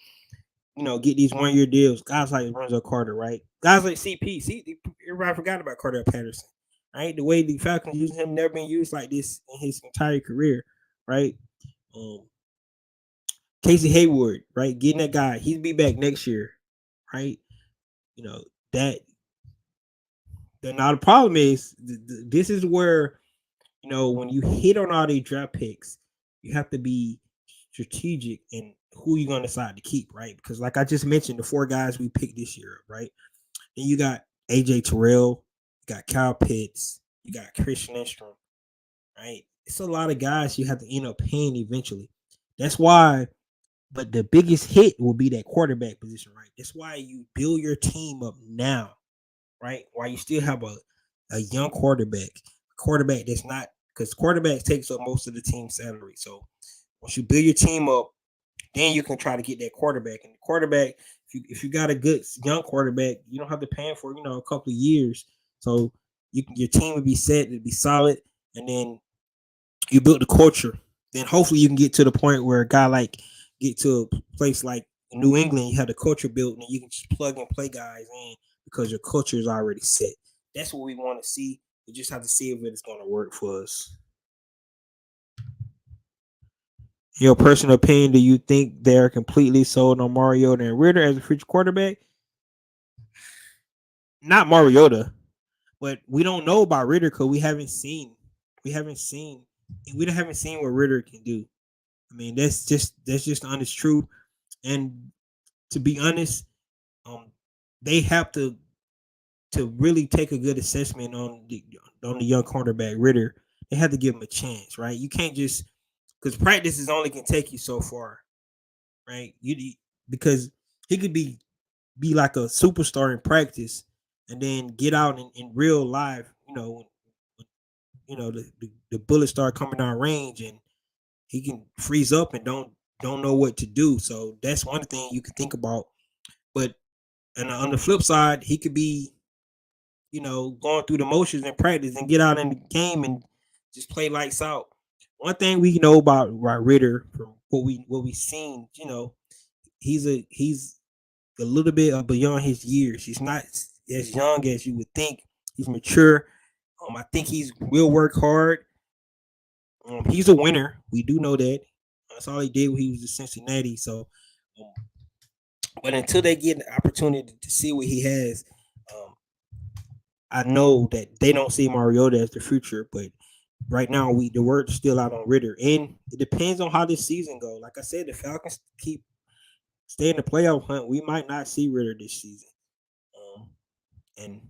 get these 1 year deals. Guys like Lorenzo Carter, right? Guys like CP. Everybody forgot about Carter Patterson, right? The way the Falcons using him, never been used like this in his entire career, right? Um, Casey Hayward, right? Getting that guy, he'll be back next year, right? You know that. Now the problem is, this is where when you hit on all these draft picks, you have to be strategic in who you're going to decide to keep, right? Because like I just mentioned, the 4 guys we picked this year, right? Then you got AJ Terrell, you got Kyle Pitts, you got Christian Lindstrom, right? It's a lot of guys you have to end up paying eventually. That's why, but the biggest hit will be that quarterback position, right? That's why you build your team up now, right? While you still have a young quarterback that's not, because quarterback takes up most of the team's salary. So once you build your team up, then you can try to get that quarterback. And the quarterback, if you got a good young quarterback, you don't have to pay him for a couple of years. So your team will be set, it'll be solid, and then you build the culture. Then hopefully you can get to the point where a guy like get to a place like New England, you have the culture built, and you can just plug and play guys in because your culture is already set. That's what we want to see. We just have to see if it's going to work for us. Your personal opinion, do you think they're completely sold on Mariota and Ritter as a future quarterback? Not Mariota, but we don't know about Ritter because we haven't seen what Ritter can do. I mean, that's just the honest truth. And to be honest, they have to really take a good assessment on the young cornerback Ritter. They have to give him a chance, right? You can't just, because practice is only can take you so far, right? Because he could be like a superstar in practice, and then get out in real life. The bullets start coming out range, and he can freeze up and don't know what to do. So that's one thing you can think about. But and on the flip side, he could be going through the motions in practice and get out in the game and just play lights out. One thing we know about Ritter from what we've seen, he's a little bit beyond his years. He's not as young as you would think. He's mature. I think he's will work hard. He's a winner. We do know that. That's all he did when he was in Cincinnati. So, but until they get the opportunity to see what he has, I know that they don't see Mariota as the future. But right now, the word's still out on Ritter, and it depends on how this season goes. Like I said, the Falcons stay in the playoff hunt. We might not see Ritter this season, and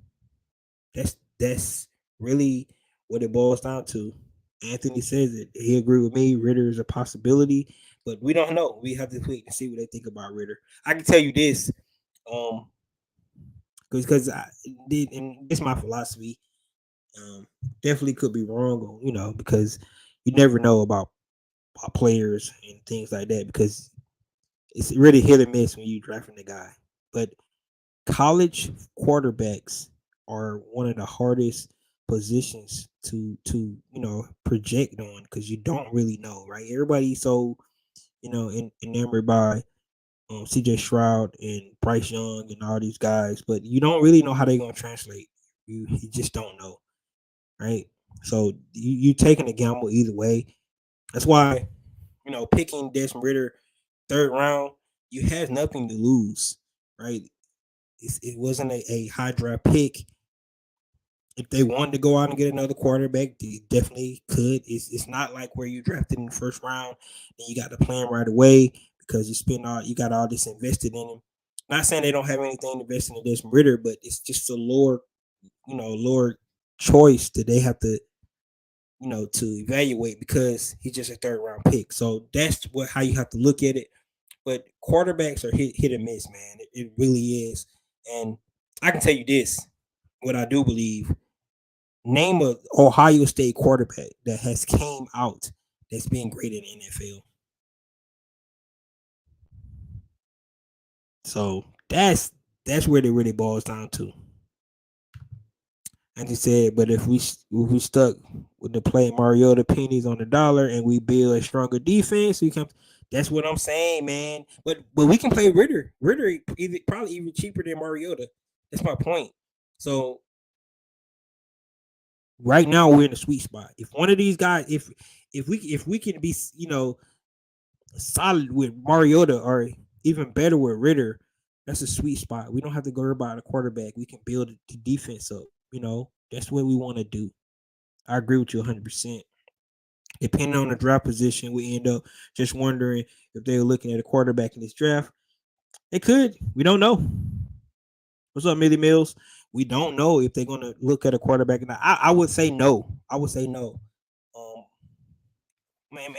that's really what it boils down to. Anthony says it. He agreed with me. Ritter is a possibility, but we don't know. We have to wait and see what they think about Ritter. I can tell you this, because and it's my philosophy. Definitely could be wrong, because you never know about players and things like that, because it's really hit or miss when you drafting the guy. But college quarterbacks are one of the hardest positions to project on, because you don't really know, right? Everybody's so enamored by CJ Stroud and Bryce Young and all these guys, but you don't really know how they're gonna translate. You just don't know, right? So you taking a gamble either way. That's why picking Desmond Ritter third round, you have nothing to lose, right? it wasn't a high draft pick. If they wanted to go out and get another quarterback, they definitely could. It's not like where you drafted in the first round and you got the plan right away because you got all this invested in him. Not saying they don't have anything invested in Desmond Ritter, but it's just a lower choice that they have to to evaluate because he's just a third round pick. So that's how you have to look at it. But quarterbacks are hit and miss, man. It really is. And I can tell you this, what I do believe. Name a Ohio State quarterback that has came out that's been great in the NFL. So that's where it really boils down to. And he said, but if we stuck with the play Mariota pennies on the dollar and we build a stronger defense, we can. That's what I'm saying, man. But we can play Ritter. Ritter probably even cheaper than Mariota. That's my point. So right now we're in a sweet spot. If one of these guys, if we can be solid with Mariota or even better with Ritter, that's a sweet spot. We don't have to worry about a quarterback. We can build the defense up. That's what we want to do. I agree with you 100%. Depending on the draft position, we end up just wondering if they're looking at a quarterback in this draft. They could. We don't know. What's up, Millie Mills? We don't know if they're going to look at a quarterback. And I would say no. I would say no.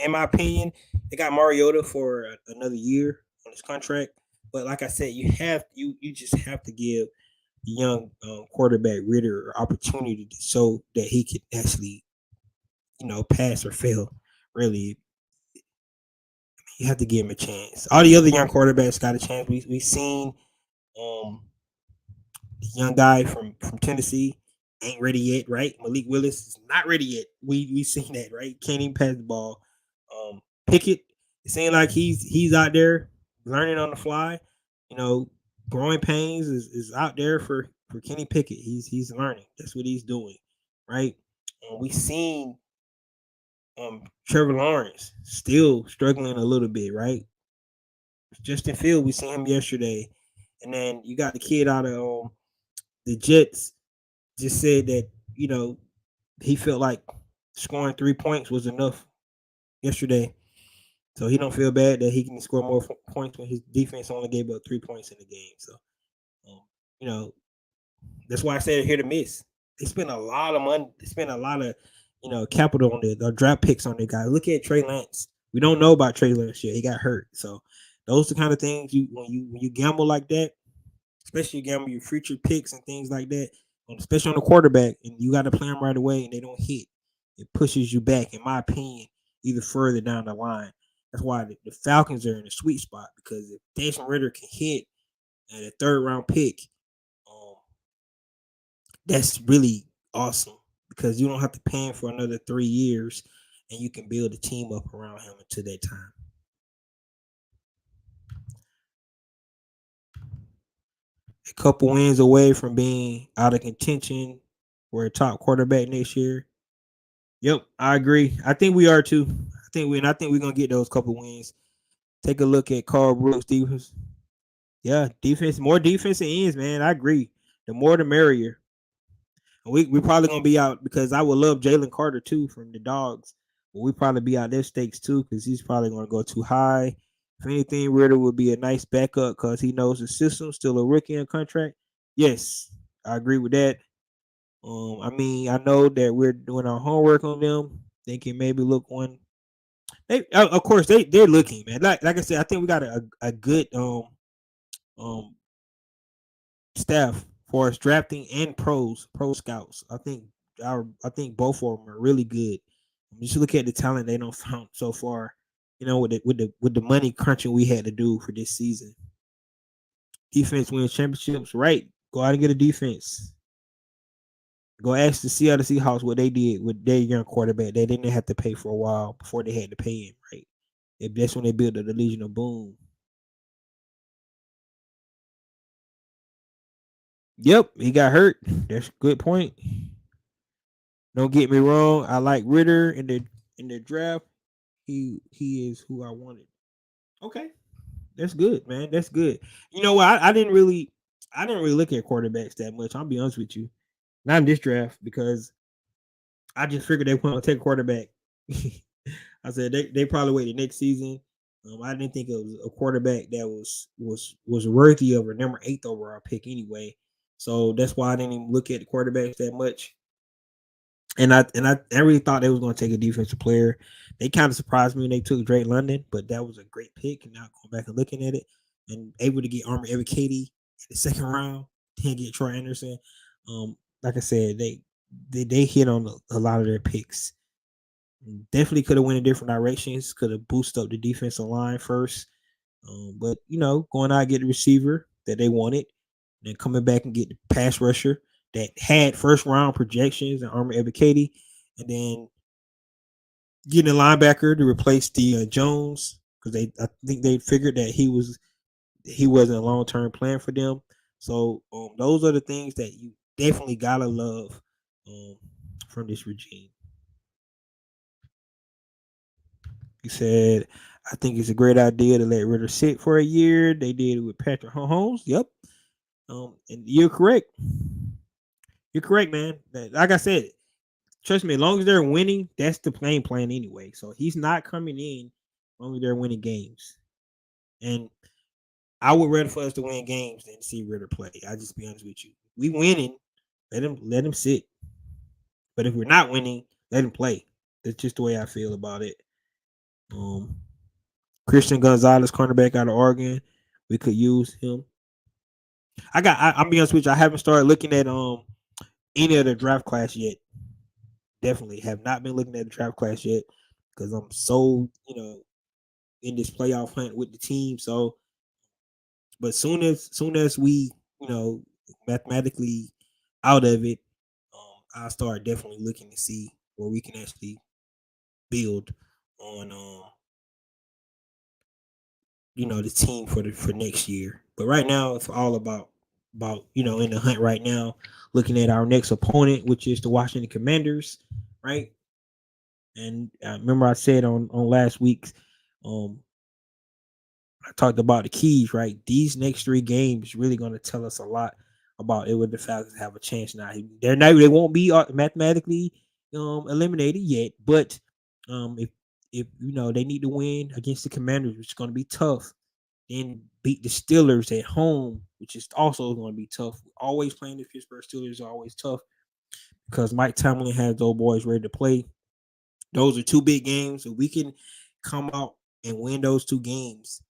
In my opinion, they got Mariota for another year on his contract. But like I said, you just have to give the young quarterback Ritter an opportunity to show that he could actually, pass or fail. Really, you have to give him a chance. All the other young quarterbacks got a chance. We've seen um, the young guy from Tennessee ain't ready yet, right? Malik Willis is not ready yet. We seen that, right? Can't even pass the ball. Pickett, it seems like he's out there learning on the fly. Growing pains is out there for Kenny Pickett. He's learning. That's what he's doing, right? And we seen Trevor Lawrence still struggling a little bit, right? Justin Field, we seen him yesterday, and then you got the kid out of the Jets. Just said that he felt like scoring 3 points was enough yesterday. So he don't feel bad that he can score more points when his defense only gave up 3 points in the game. So, you know, that's why I said here to miss. They spent a lot of money. They spent a lot of, capital on the draft picks on the guy. Look at Trey Lance. We don't know about Trey Lance yet. He got hurt. So those are the kind of things when you gamble like that, especially you gamble your future picks and things like that, especially on the quarterback, and you got to play them right away and they don't hit. It pushes you back, in my opinion, either further down the line. That's why the Falcons are in a sweet spot because if Desmond Ritter can hit at a third round pick, um, that's really awesome because you don't have to pay him for another 3 years and you can build a team up around him until that time. A couple wins away from being out of contention for a top quarterback next year. Yep, I agree. I think we are too. I think we're gonna get those couple wins. Take a look at Carl Brooks defense. Yeah, defense, more defensive ends, man. I agree. The more the merrier. We probably gonna be out because I would love Jalen Carter too from the Dogs. But we probably be out their stakes too because he's probably gonna go too high. If anything, Ritter would be a nice backup because he knows the system. Still a rookie in contract. Yes, I agree with that. I mean, I know that we're doing our homework on them. They can maybe look one. Of course, they're looking, man. Like I said, I think we got a good um staff for us drafting and pro scouts. I think both of them are really good. Just look at the talent they don't found so far. With the money crunching we had to do for this season. Defense wins championships, right? Go out and get a defense. Go ask the Seattle Seahawks what they did with their young quarterback. They didn't have to pay for a while before they had to pay him, right? If that's when they built the Legion of Boom. Yep, he got hurt. That's a good point. Don't get me wrong. I like Ritter in the draft. He is who I wanted. Okay, that's good, man. That's good. You know what? I didn't really. I didn't really look at quarterbacks that much. I'll be honest with you. Not in this draft because I just figured they want to take a quarterback. I said they probably waited next season. I didn't think it was a quarterback that was worthy of a number 8 overall pick anyway. So that's why I didn't even look at the quarterbacks that much. And I really thought they was going to take a defensive player. They kind of surprised me when they took Drake London, but that was a great pick. And now going back and looking at it, and able to get Armor Katie in the second round, then get Troy Anderson. Like I said, they hit on a lot of their picks. Definitely could have went in different directions. Could have boosted up the defensive line first, but going out and get the receiver that they wanted, then coming back and get the pass rusher that had first round projections and Armor Ebiketie, and then getting a linebacker to replace the Jones because I think they figured that he wasn't a long term plan for them. So those are the things that you definitely gotta love from this regime. He said, I think it's a great idea to let Ritter sit for a year. They did it with Patrick Mahomes. Yep. And you're correct. You're correct, man. Like I said, trust me, as long as they're winning, that's the playing plan anyway. So he's not coming in as long as they're winning games. And I would rather for us to win games than see Ritter play. I'll just be honest with you. We winning, let him sit. But if we're not winning, let him play. That's just the way I feel about it. Christian Gonzalez, cornerback out of Oregon. We could use him. I'll be honest with you. I haven't started looking at any of the draft class yet. Definitely have not been looking at the draft class yet because I'm so in this playoff hunt with the team. So, but soon as we mathematically out of it, I'll start definitely looking to see where we can actually build on the team for next year. But right now it's all about in the hunt right now, looking at our next opponent, which is the Washington Commanders, right? And remember I said on last week's I talked about the keys, right? These next 3 games really going to tell us a lot about it. With the Falcons have a chance now. They won't be mathematically eliminated yet, but if they need to win against the Commanders, which is going to be tough, then beat the Steelers at home, which is also going to be tough. Always playing the Pittsburgh Steelers are always tough because Mike Tomlin has those boys ready to play. Those are 2 big games. If we can come out and win those 2 games,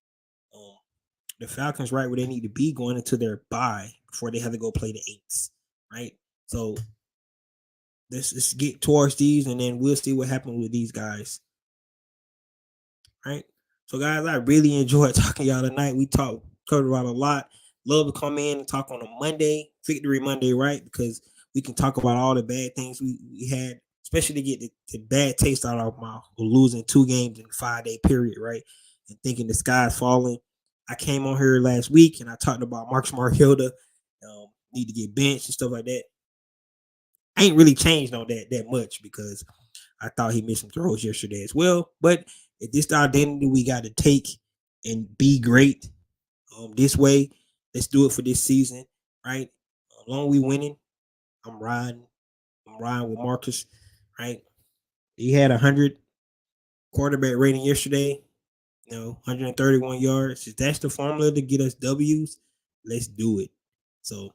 the Falcons right where they need to be going into their bye before they have to go play the Aints, right? So let's get towards these, and then we'll see what happens with these guys, right? So, guys, I really enjoyed talking to y'all tonight. We covered about a lot. Love to come in and talk on a Monday, Victory Monday, right? Because we can talk about all the bad things we had, especially to get the bad taste out of our mouth of losing 2 games in a 5-day period, right? And thinking the sky's falling. I came on here last week and I talked about Marcus Mariota need to get benched and stuff like that. I ain't really changed on that much because I thought he missed some throws yesterday as well. But if this the identity we got to take and be great this way, let's do it for this season, right? As long as we winning, I'm riding with Marcus, right? He had 100 quarterback rating yesterday. 131 yards. If that's the formula to get us W's, let's do it. So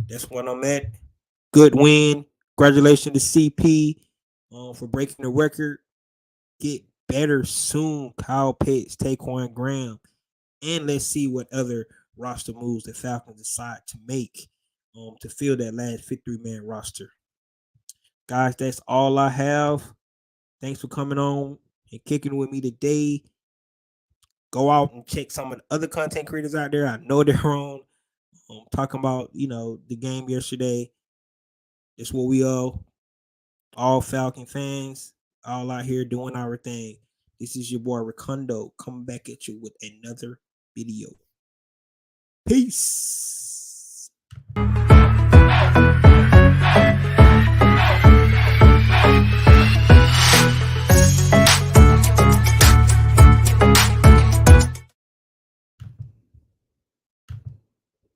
that's what I'm at. Good win. Congratulations to CP for breaking the record. Get better soon. Kyle Pitts, Taquan Graham. And let's see what other roster moves the Falcons decide to make to fill that last 53-man roster. Guys, that's all I have. Thanks for coming on and kicking with me today. Go out and check some of the other content creators out there. I know they're on. Talking about, the game yesterday. It's what we all Falcon fans, all out here doing our thing. This is your boy Ricondo coming back at you with another video. Peace.